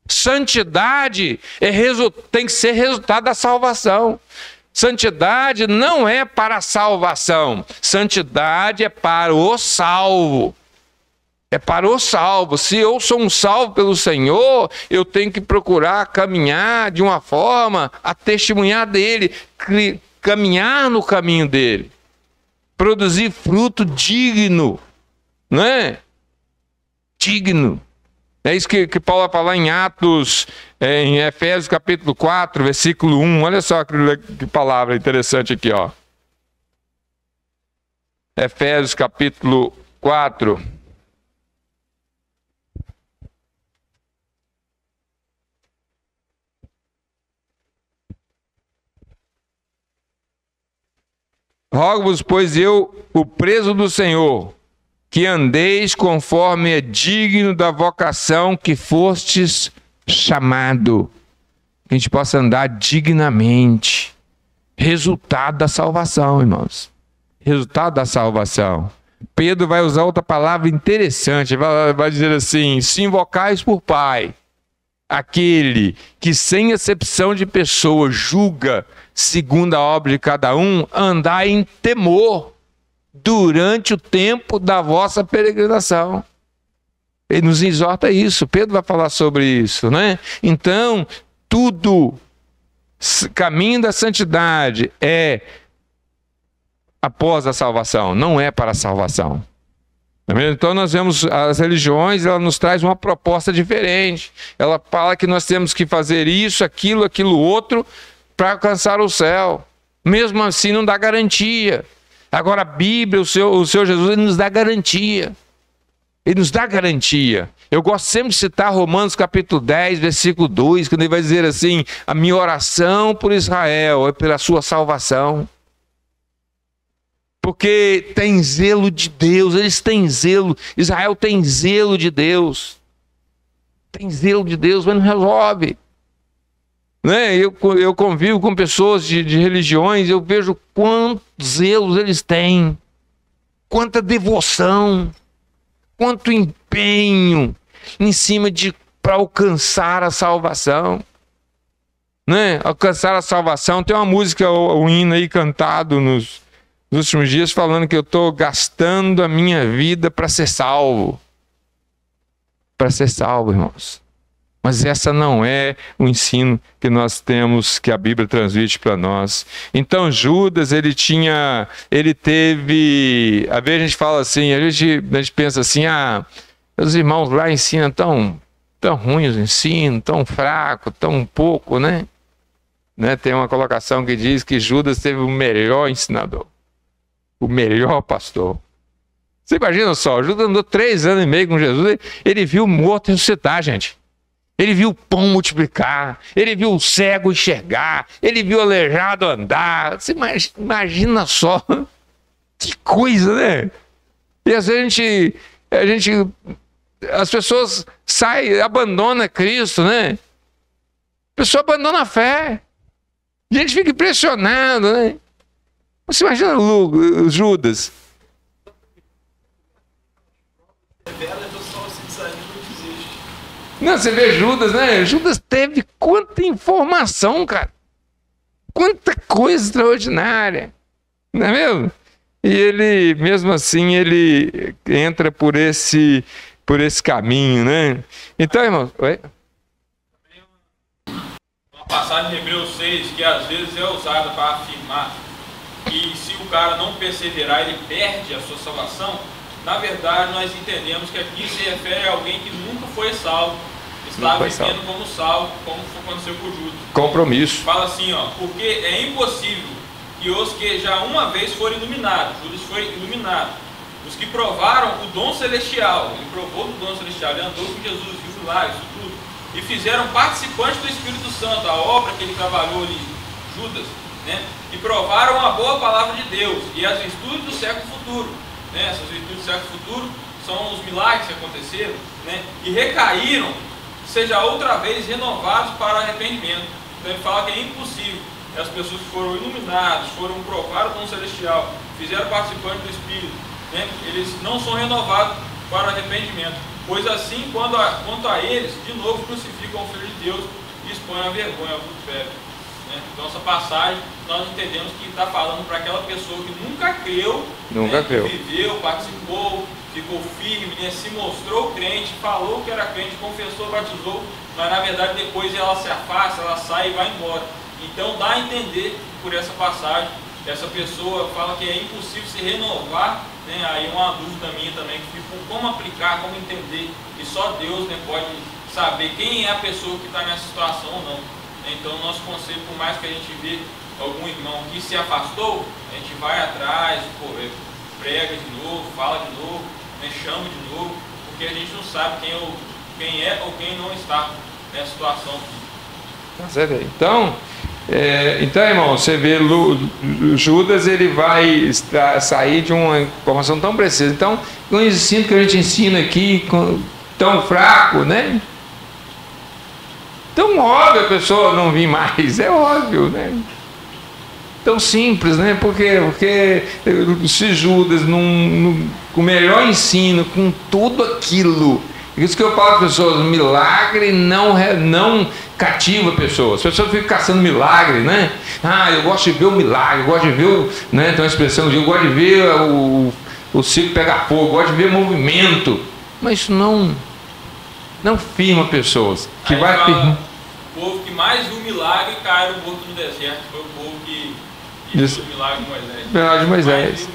Santidade tem que ser resultado da salvação. Santidade não é para a salvação. Santidade é para o salvo. É para o salvo. Se eu sou um salvo pelo Senhor, eu tenho que procurar caminhar de uma forma a testemunhar dele, caminhar no caminho dele, produzir fruto digno, não é? Digno. É isso que Paulo vai falar em Atos, em Efésios capítulo 4, versículo 1. Olha só que palavra interessante aqui, ó. Efésios capítulo 4. Rogo-vos, pois eu, o preso do Senhor, que andeis conforme é digno da vocação que fostes chamado. Que a gente possa andar dignamente. Resultado da salvação, irmãos. Resultado da salvação. Pedro vai usar outra palavra interessante. Vai dizer assim: se invocais por Pai, aquele que sem acepção de pessoa julga segundo a obra de cada um, andai em temor durante o tempo da vossa peregrinação. Ele nos exorta a isso. Pedro vai falar sobre isso, né? Então, tudo, caminho da santidade é após a salvação, não é para a salvação. Então nós vemos as religiões, ela nos traz uma proposta diferente. Ela fala que nós temos que fazer isso, aquilo outro para alcançar o céu. Mesmo assim não dá garantia. Agora a Bíblia, o Senhor Jesus, ele nos dá garantia. Ele nos dá garantia. Eu gosto sempre de citar Romanos capítulo 10, versículo 2, quando ele vai dizer assim: a minha oração por Israel é pela sua salvação. Porque tem zelo de Deus, eles têm zelo, Israel tem zelo de Deus. Tem zelo de Deus, mas não resolve. Né? Eu convivo com pessoas de religiões, eu vejo quantos zelos eles têm, quanta devoção, quanto empenho em cima para alcançar a salvação. Né? Alcançar a salvação. Tem uma música, um hino aí cantado nos últimos dias, falando que eu estou gastando a minha vida para ser salvo. Para ser salvo, irmãos. Mas essa não é o ensino que nós temos, que a Bíblia transmite para nós. Então Judas, ele teve, às vezes a gente fala assim, a gente pensa assim, os irmãos lá ensinam tão ruim os ensinos, tão fraco, tão pouco, né? Tem uma colocação que diz que Judas teve o melhor ensinador, o melhor pastor. Você imagina só, Judas andou 3 anos e meio com Jesus, ele viu o morto ressuscitar, gente. Ele viu o pão multiplicar, ele viu o cego enxergar, ele viu o aleijado andar. Você imagina só, que coisa, né? E às vezes as pessoas saem, abandonam Cristo, né? A pessoa abandona a fé. A gente fica impressionado, né? Você imagina o Judas. Não, você vê Judas, né? Judas teve quanta informação, cara. Quanta coisa extraordinária. Não é mesmo? E ele, mesmo assim, ele entra por esse caminho, né? Então, irmãos... Oi? Uma passagem de Hebreus 6 que às vezes é usada para afirmar que se o cara não perseverar, ele perde a sua salvação. Na verdade, nós entendemos que aqui se refere a alguém que nunca foi salvo, estava vivendo como salvo, como aconteceu com Judas. Compromisso. Fala assim, porque é impossível que os que já uma vez foram iluminados, Judas foi iluminado, os que provaram o dom celestial, ele provou do dom celestial, ele andou com Jesus, viu lá, isso tudo, e fizeram participantes do Espírito Santo, a obra que ele trabalhou ali, Judas, né? E provaram a boa palavra de Deus e as virtudes do século futuro. Né? Essas virtudes do século futuro são os milagres que aconteceram, né? E recaíram, seja outra vez renovados para arrependimento. Então ele fala que é impossível. As pessoas que foram iluminadas, foram provar o dom celestial, fizeram participante do Espírito, né? Eles não são renovados para arrependimento, pois assim, quanto a eles, de novo crucificam o Filho de Deus e expõem a vergonha ao vitupério. Então essa passagem nós entendemos que está falando para aquela pessoa que nunca creu, que viveu, participou, ficou firme, né, se mostrou crente, falou que era crente, confessou, batizou, mas na verdade depois ela se afasta, ela sai e vai embora. Então dá a entender por essa passagem que essa pessoa fala que é impossível se renovar, né? Aí uma dúvida minha também, que fica como aplicar, como entender, e só Deus, né, pode saber quem é a pessoa que está nessa situação ou não. Então, o nosso conselho, por mais que a gente vê algum irmão que se afastou, a gente vai atrás, prega de novo, fala de novo, né, chama de novo, porque a gente não sabe quem é ou quem não está nessa situação. Então, irmão, você vê Judas, ele vai sair de uma informação tão precisa. Então, o ensino que a gente ensina aqui, tão fraco, né? Tão óbvio a pessoa não vir mais, é óbvio, né? Tão simples, né? Porque se Judas, com o melhor ensino, com tudo aquilo, isso que eu falo para as pessoas, milagre não cativa pessoas. As pessoas ficam caçando milagre, né? Eu gosto de ver o milagre, eu gosto de ver né? Tem uma expressão, eu gosto de ver o circo pegar fogo, eu gosto de ver movimento. Mas isso não firma pessoas. Que aí vai firmar. O povo que mais viu o milagre caiu morto no deserto. Foi o povo que viu o milagre de Moisés. Milagre de Moisés.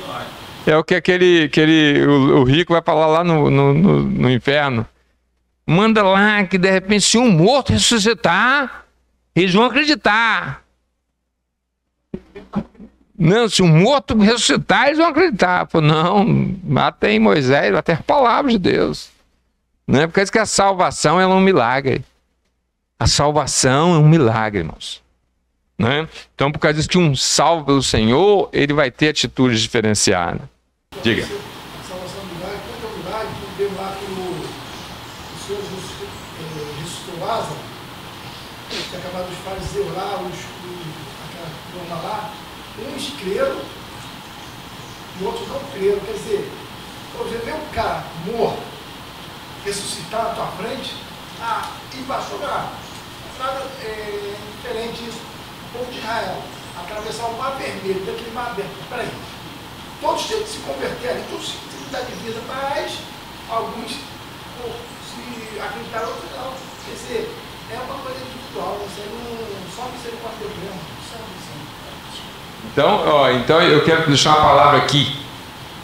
É o que o rico vai falar lá no inferno. Manda lá que de repente, se um morto ressuscitar, eles vão acreditar. Não, se um morto ressuscitar, eles vão acreditar. Pô, não, lá tem Moisés, lá tem a palavra de Deus. Não é por causa que a salvação é um milagre. A salvação é um milagre, irmãos. Né? Então, por causa disso que um salvo pelo Senhor, ele vai ter atitudes diferenciadas. Diga. A salvação é um milagre, quanto é um milagre, que veio lá que o Senhor ressuscitou Lázaro, que acabaram os fariseus lá, aquela turma lá, uns creram e outros não creram. Quer dizer, você vê um cara morto ressuscitar na tua frente, e passou nada diferente isso. O povo de Israel atravessar o mar vermelho, daquele mar aberto. Peraí, todos tinham que se converter ali, todos tinham que mudar de vida, mas alguns se acreditaram, outros não. Quer dizer, é uma coisa individual, você não só misericórdia de Deus, Então eu quero deixar uma palavra aqui,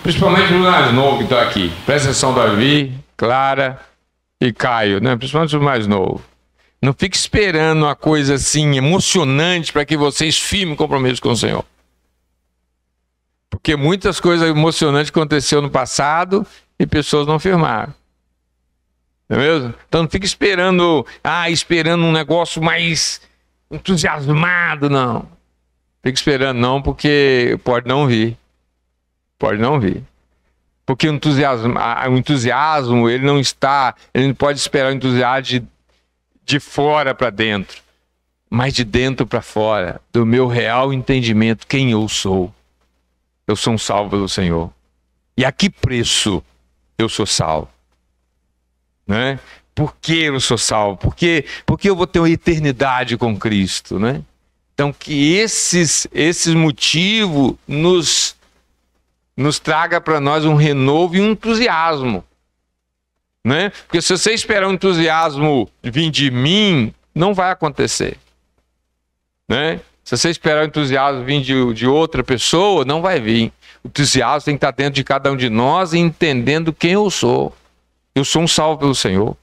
principalmente para o mais novo que está aqui. Presta atenção, Davi, Clara e Caio, né? Principalmente o mais novo. Não fique esperando uma coisa assim emocionante para que vocês firmem compromisso com o Senhor. Porque muitas coisas emocionantes aconteceram no passado e pessoas não firmaram. Não é mesmo? Então não fique esperando um negócio mais entusiasmado, não. Fique esperando não, porque pode não vir. Pode não vir. Porque o entusiasmo, ele não pode esperar o entusiasmo de fora para dentro, mas de dentro para fora, do meu real entendimento, quem eu sou. Eu sou um salvo pelo Senhor. E a que preço eu sou salvo? Né? Por que eu sou salvo? Porque eu vou ter uma eternidade com Cristo, né? Então que esses motivos nos traga para nós um renovo e um entusiasmo. Né? Porque se você esperar um entusiasmo vir de mim, não vai acontecer. Né? Se você esperar o entusiasmo vir de outra pessoa, não vai vir. O entusiasmo tem que estar dentro de cada um de nós, entendendo quem eu sou. Eu sou um salvo pelo Senhor.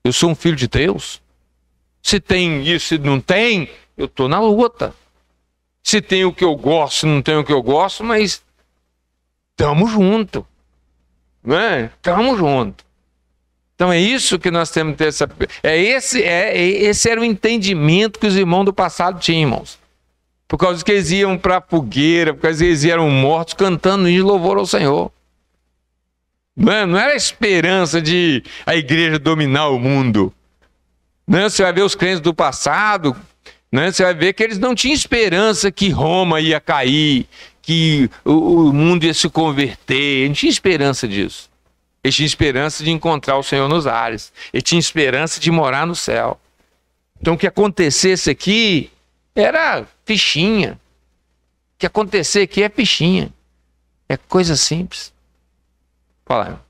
Eu sou um filho de Deus. Se tem isso e não tem, eu estou na luta. Se tem o que eu gosto, não tem o que eu gosto, mas estamos juntos. Né? Estamos juntos. Então é isso que nós temos que ter esse era o entendimento que os irmãos do passado tinham, irmãos. Por causa que eles iam para a fogueira, por causa que eles eram mortos cantando de louvor ao Senhor. Não era a esperança de a igreja dominar o mundo. Você vai ver os crentes do passado, você vai ver que eles não tinham esperança que Roma ia cair, que o mundo ia se converter. Eles não tinham esperança disso. Ele tinha esperança de encontrar o Senhor nos ares. Ele tinha esperança de morar no céu. Então o que acontecesse aqui era fichinha. O que acontecer aqui é fichinha. É coisa simples. Fala.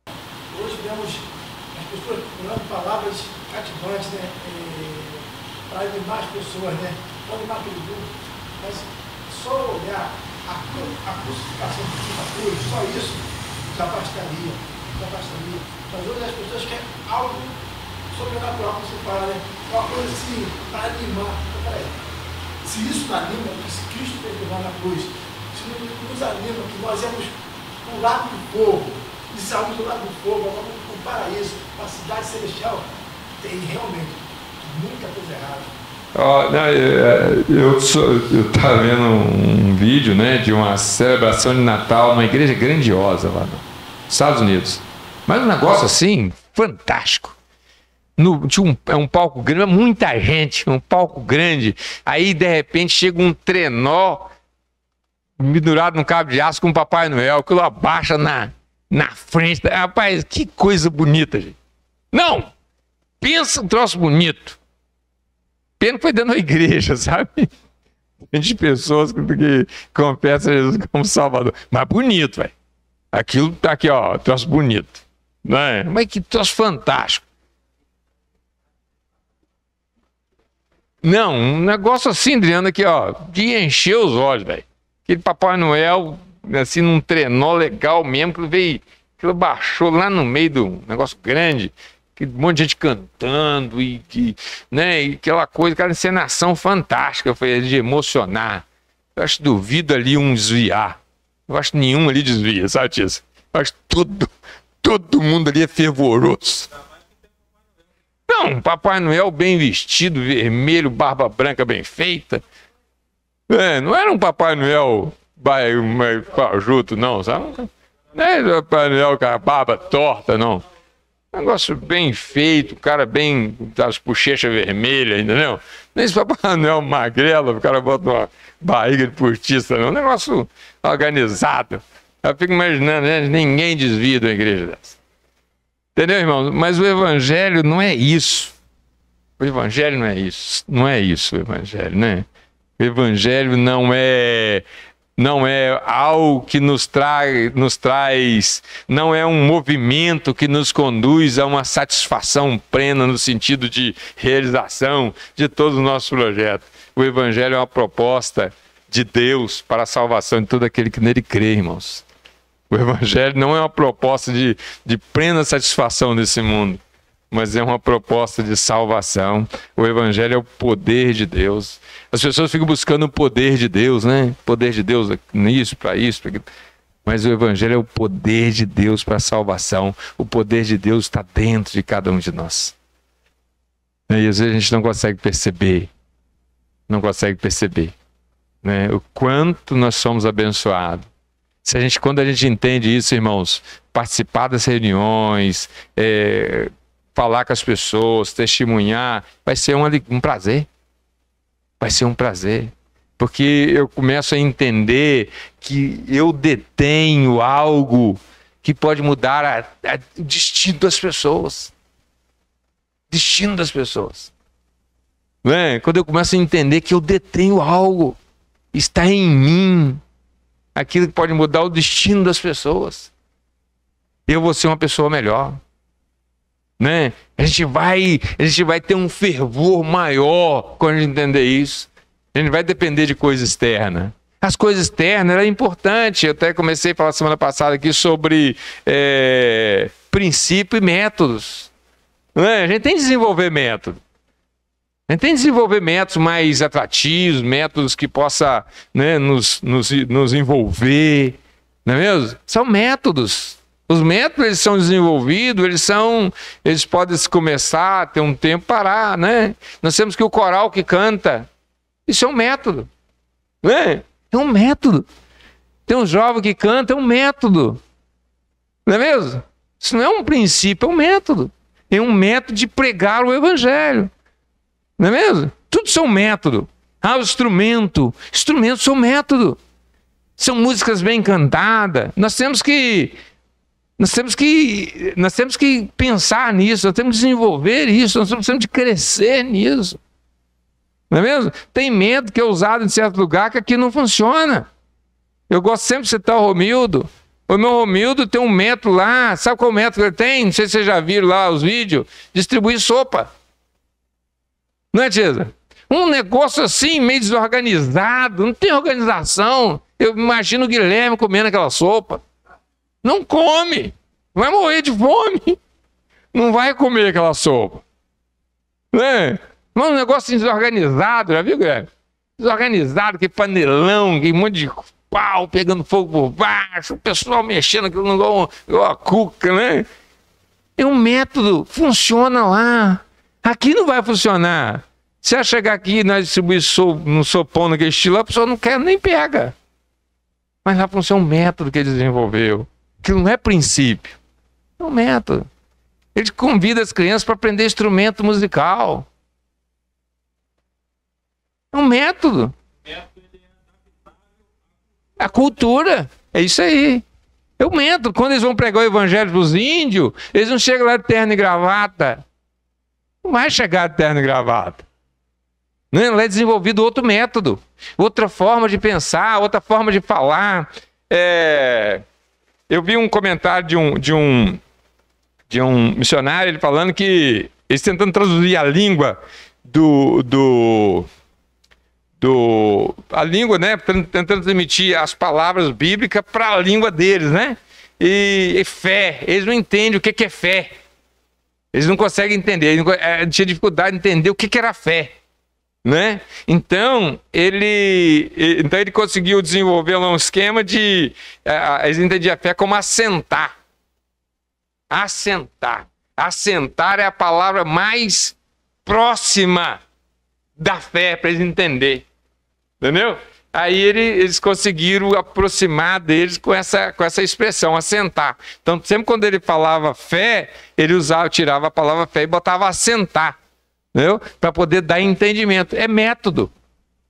Hoje vemos as pessoas procurando palavras cativantes, né? Para animar as pessoas, né? Para animar todo mundo. Mas só olhar a crucificação da cruz, só isso já bastaria. Mas hoje as pessoas querem algo sobrenatural, como você fala, né? Uma coisa assim, para animar. Então, peraí, se isso não anima, se Cristo fez lá na cruz, se nos anima que nós íamos para o lado do fogo, e saímos do lado do fogo, vamos para o paraíso, para a cidade celestial, tem realmente muita coisa errada. Eu estava vendo um vídeo, né, de uma celebração de Natal numa igreja grandiosa lá nos Estados Unidos. Mas um negócio assim, fantástico. Tinha um palco grande, muita gente, um palco grande. Aí, de repente, chega um trenó pendurado num cabo de aço com o Papai Noel, aquilo abaixa na frente. Rapaz, que coisa bonita, gente. Não! Pensa um troço bonito. Pena que foi dentro da igreja, sabe? De pessoas que confessam Jesus como Salvador. Mas bonito, velho. Aquilo tá aqui, ó, troço bonito. Não é? Mas que troço fantástico. Não, um negócio assim, Adriano, aqui, ó, de encher os olhos, velho. Aquele Papai Noel, assim, num trenó legal mesmo, que veio, aquilo baixou lá no meio do negócio grande. um monte de gente cantando né, e aquela coisa, aquela encenação fantástica, foi de emocionar. Eu acho que duvido ali um desviar. Eu acho que nenhum ali desvia, sabe disso? Eu acho que todo mundo ali é fervoroso. Não, Papai Noel bem vestido, vermelho, barba branca bem feita. Não era um Papai Noel fajuto, não, sabe? Não é Papai Noel com a barba torta, não. Negócio bem feito, o cara bem, das bochechas vermelhas, entendeu? Nem esse Papai Noel magrelo, o cara bota uma barriga de portista, não. Um negócio organizado. Eu fico imaginando, né? Ninguém desvia de uma igreja dessa. Entendeu, irmão? Mas o evangelho não é isso. O evangelho não é isso. Não é isso o evangelho, né? O evangelho não é algo que nos traz, não é um movimento que nos conduz a uma satisfação plena no sentido de realização de todos os nossos projetos. O evangelho é uma proposta de Deus para a salvação de todo aquele que nele crê, irmãos. O evangelho não é uma proposta de plena satisfação desse mundo, mas é uma proposta de salvação. O evangelho é o poder de Deus. As pessoas ficam buscando o poder de Deus, né? Poder de Deus nisso, para isso, para aquilo. Mas o evangelho é o poder de Deus para a salvação. O poder de Deus está dentro de cada um de nós. E às vezes a gente não consegue perceber, né? O quanto nós somos abençoados. Quando a gente entende isso, irmãos, participar das reuniões, falar com as pessoas, testemunhar, vai ser um prazer. Vai ser um prazer. Porque eu começo a entender que eu detenho algo que pode mudar o destino das pessoas. Destino das pessoas. Não é? Quando eu começo a entender que eu detenho algo, está em mim, aquilo que pode mudar o destino das pessoas. Eu vou ser uma pessoa melhor. Né? A gente vai ter um fervor maior quando a gente entender isso. A gente vai depender de coisa externa. As coisas externas eram importantes. Eu até comecei a falar semana passada aqui sobre princípio e métodos. Né? A gente tem que desenvolver método. A gente tem que desenvolver métodos mais atrativos, métodos que possam, né, nos envolver. Não é mesmo? São métodos. Os métodos, eles são desenvolvidos, eles podem começar a ter um tempo parar, né? Nós temos que o coral que canta, isso é um método, né? É um método. Tem um jovem que canta, é um método, não é mesmo? Isso não é um princípio, é um método. É um método de pregar o evangelho, não é mesmo? Tudo são método. O instrumentos são método. São músicas bem cantadas. Nós temos que pensar nisso, nós temos que desenvolver isso, nós temos de crescer nisso. Não é mesmo? Tem método que é usado em certo lugar que aqui não funciona. Eu gosto sempre de citar o Romildo. O meu Romildo tem um método lá, sabe qual método ele tem? Não sei se vocês já viram lá os vídeos. Distribuir sopa. Não é, Tia? Um negócio assim, meio desorganizado, não tem organização. Eu imagino o Guilherme comendo aquela sopa. Não come, vai morrer de fome, não vai comer aquela sopa, né? Um negócio desorganizado, já viu, Guilherme? Desorganizado, que panelão, que um monte de pau pegando fogo por baixo, o pessoal mexendo aquilo igual a cuca, né? É um método, funciona lá, aqui não vai funcionar. Se ela chegar aqui e nós distribuir no sopão naquele estilo, a pessoa não quer nem pega. Mas lá funciona um método que ele desenvolveu. Que não é princípio, é um método. Ele convida as crianças para aprender instrumento musical. É um método. A cultura, é isso aí. É um método. Quando eles vão pregar o evangelho para os índios, eles não chegam lá de terno e gravata. Não vai chegar de terno e gravata. Não, lá é desenvolvido outro método, outra forma de pensar, outra forma de falar. Eu vi um comentário de um missionário, ele falando que eles tentando traduzir a língua a língua, né, tentando transmitir as palavras bíblicas para a língua deles, né? E fé, eles não entendem o que é fé. Eles não conseguem entender, tinha dificuldade de entender o que era fé, né? Então ele conseguiu desenvolver lá um esquema de... Eles entendiam a fé como assentar. Assentar. Assentar é a palavra mais próxima da fé para eles entenderem. Entendeu? Aí eles conseguiram aproximar deles com essa expressão, assentar. Então, sempre quando ele falava fé, ele tirava a palavra fé e botava assentar, entendeu? Para poder dar entendimento. É método,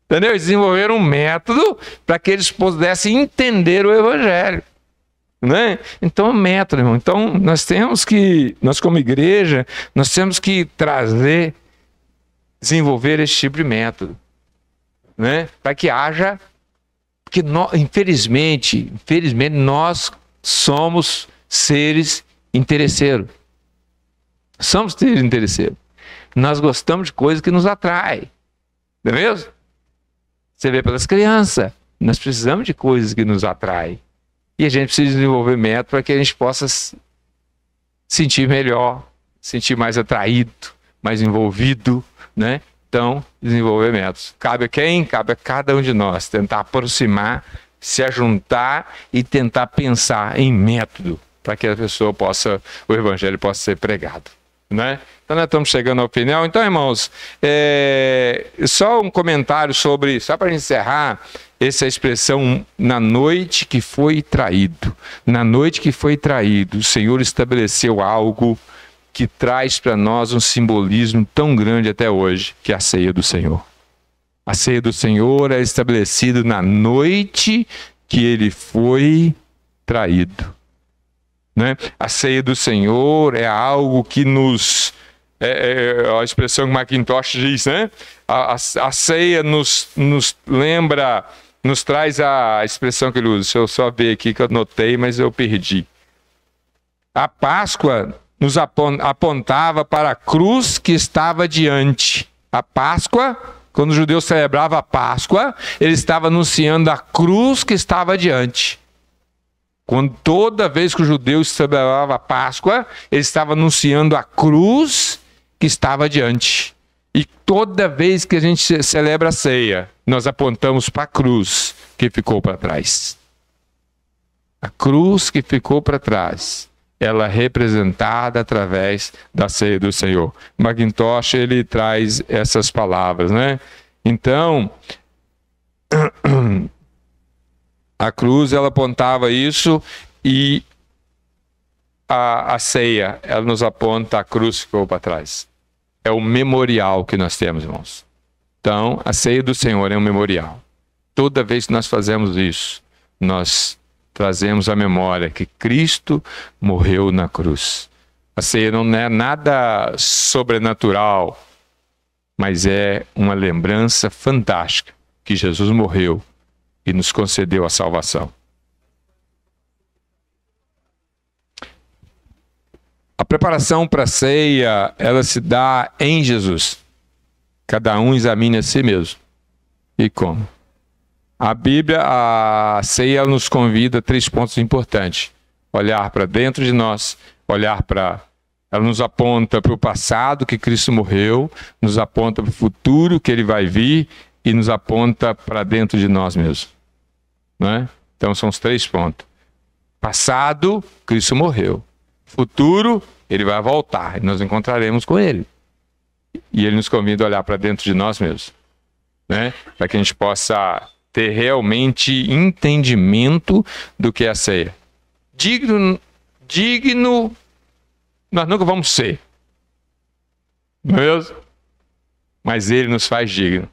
entendeu? Eles desenvolveram um método para que eles pudessem entender o Evangelho, né? Então, é método, irmão. Então, nós como igreja, nós temos que desenvolver esse tipo de método, né? Para que haja, porque infelizmente nós somos seres interesseiros. Somos seres interesseiros. Nós gostamos de coisas que nos atraem, não é mesmo? Você vê pelas crianças, nós precisamos de coisas que nos atraem. E a gente precisa desenvolver método para que a gente possa sentir melhor, sentir mais atraído, mais envolvido, né? Então, desenvolver métodos. Cabe a quem? Cabe a cada um de nós tentar aproximar, se ajuntar e tentar pensar em método para que a pessoa o Evangelho possa ser pregado, né? Então, nós estamos chegando ao final. Então, irmãos, só um comentário sobre, só para encerrar, essa expressão, na noite que foi traído. Na noite que foi traído, o Senhor estabeleceu algo que traz para nós um simbolismo tão grande até hoje, que é a ceia do Senhor. A ceia do Senhor é estabelecida na noite que ele foi traído, né? A ceia do Senhor é algo que a expressão que Macintosh diz, né? A ceia nos lembra, nos traz a expressão que ele usa. Deixa eu só ver aqui que eu anotei, mas eu perdi. A Páscoa nos apontava para a cruz que estava diante. A Páscoa, quando o judeu celebrava a Páscoa, ele estava anunciando a cruz que estava diante. Quando toda vez que o judeu celebrava a Páscoa, ele estava anunciando a cruz que estava diante. E toda vez que a gente celebra a ceia, nós apontamos para a cruz que ficou para trás. A cruz que ficou para trás, ela é representada através da ceia do Senhor. Macintosh, ele traz essas palavras, né? Então, a cruz, ela apontava isso, e a ceia, ela nos aponta a cruz que ficou para trás. É o memorial que nós temos, irmãos. Então, a ceia do Senhor é um memorial. Toda vez que nós fazemos isso, nós trazemos a memória que Cristo morreu na cruz. A ceia não é nada sobrenatural, mas é uma lembrança fantástica que Jesus morreu e nos concedeu a salvação. A preparação para a ceia, ela se dá em Jesus. Cada um examine a si mesmo. E como? A Bíblia, a ceia, ela nos convida a 3 pontos importantes. Olhar para dentro de nós, ela nos aponta para o passado que Cristo morreu, nos aponta para o futuro que ele vai vir e nos aponta para dentro de nós mesmos. Não é? Então são os 3 pontos. Passado, Cristo morreu. Futuro, ele vai voltar e nós encontraremos com ele. E ele nos convida a olhar para dentro de nós mesmos, né? Para que a gente possa ter realmente entendimento do que é a ceia. Digno, nós nunca vamos ser, não é mesmo? Mas ele nos faz digno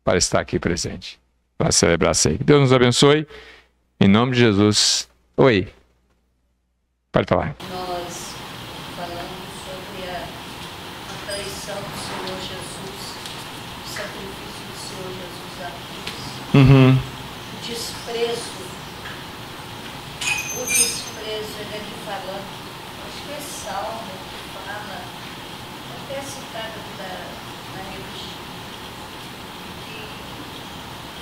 para estar aqui presente, para celebrar a ceia. Deus nos abençoe, em nome de Jesus. Oi, pode falar. Nós falamos sobre a traição do Senhor Jesus, o sacrifício do Senhor Jesus à cruz, o desprezo, ele aqui falando, acho que é Salmo que fala, até citado na revista, que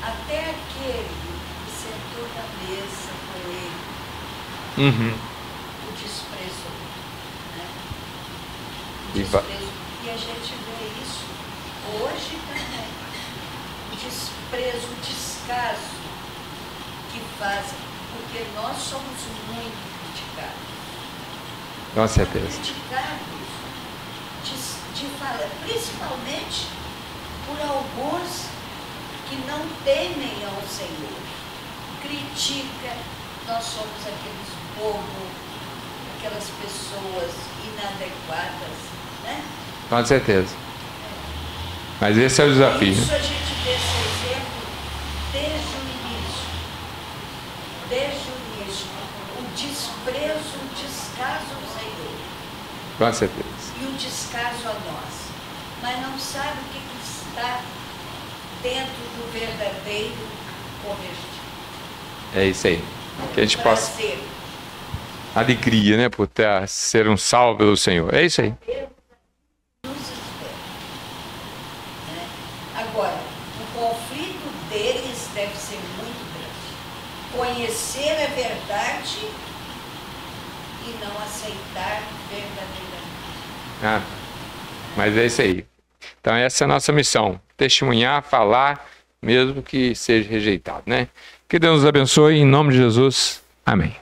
até aquele que sentou na mesa com ele, o desprezo, né? E a gente vê isso hoje também. O desprezo, o descaso que fazem, porque nós somos muito criticados. Com certeza. Criticados de falar, principalmente por alguns que não temem ao Senhor. Critica, nós somos aqueles povos, aquelas pessoas inadequadas, né? Com certeza. Mas esse é o desafio. Isso a gente vê esse exemplo desde o início. Desde o início. O desprezo, o descaso ao Senhor. Com certeza. E o descaso a nós. Mas não sabe o que está dentro do verdadeiro convertido. É isso aí. Que a gente possa... Prazer. Alegria, né? Por ser um salvo pelo Senhor. É isso aí. Nos espera. Né? Agora, o conflito deles deve ser muito grande. Conhecer a verdade e não aceitar verdadeiramente. Mas é isso aí. Então essa é a nossa missão. Testemunhar, falar, mesmo que seja rejeitado, né? Que Deus nos abençoe, em nome de Jesus. Amém.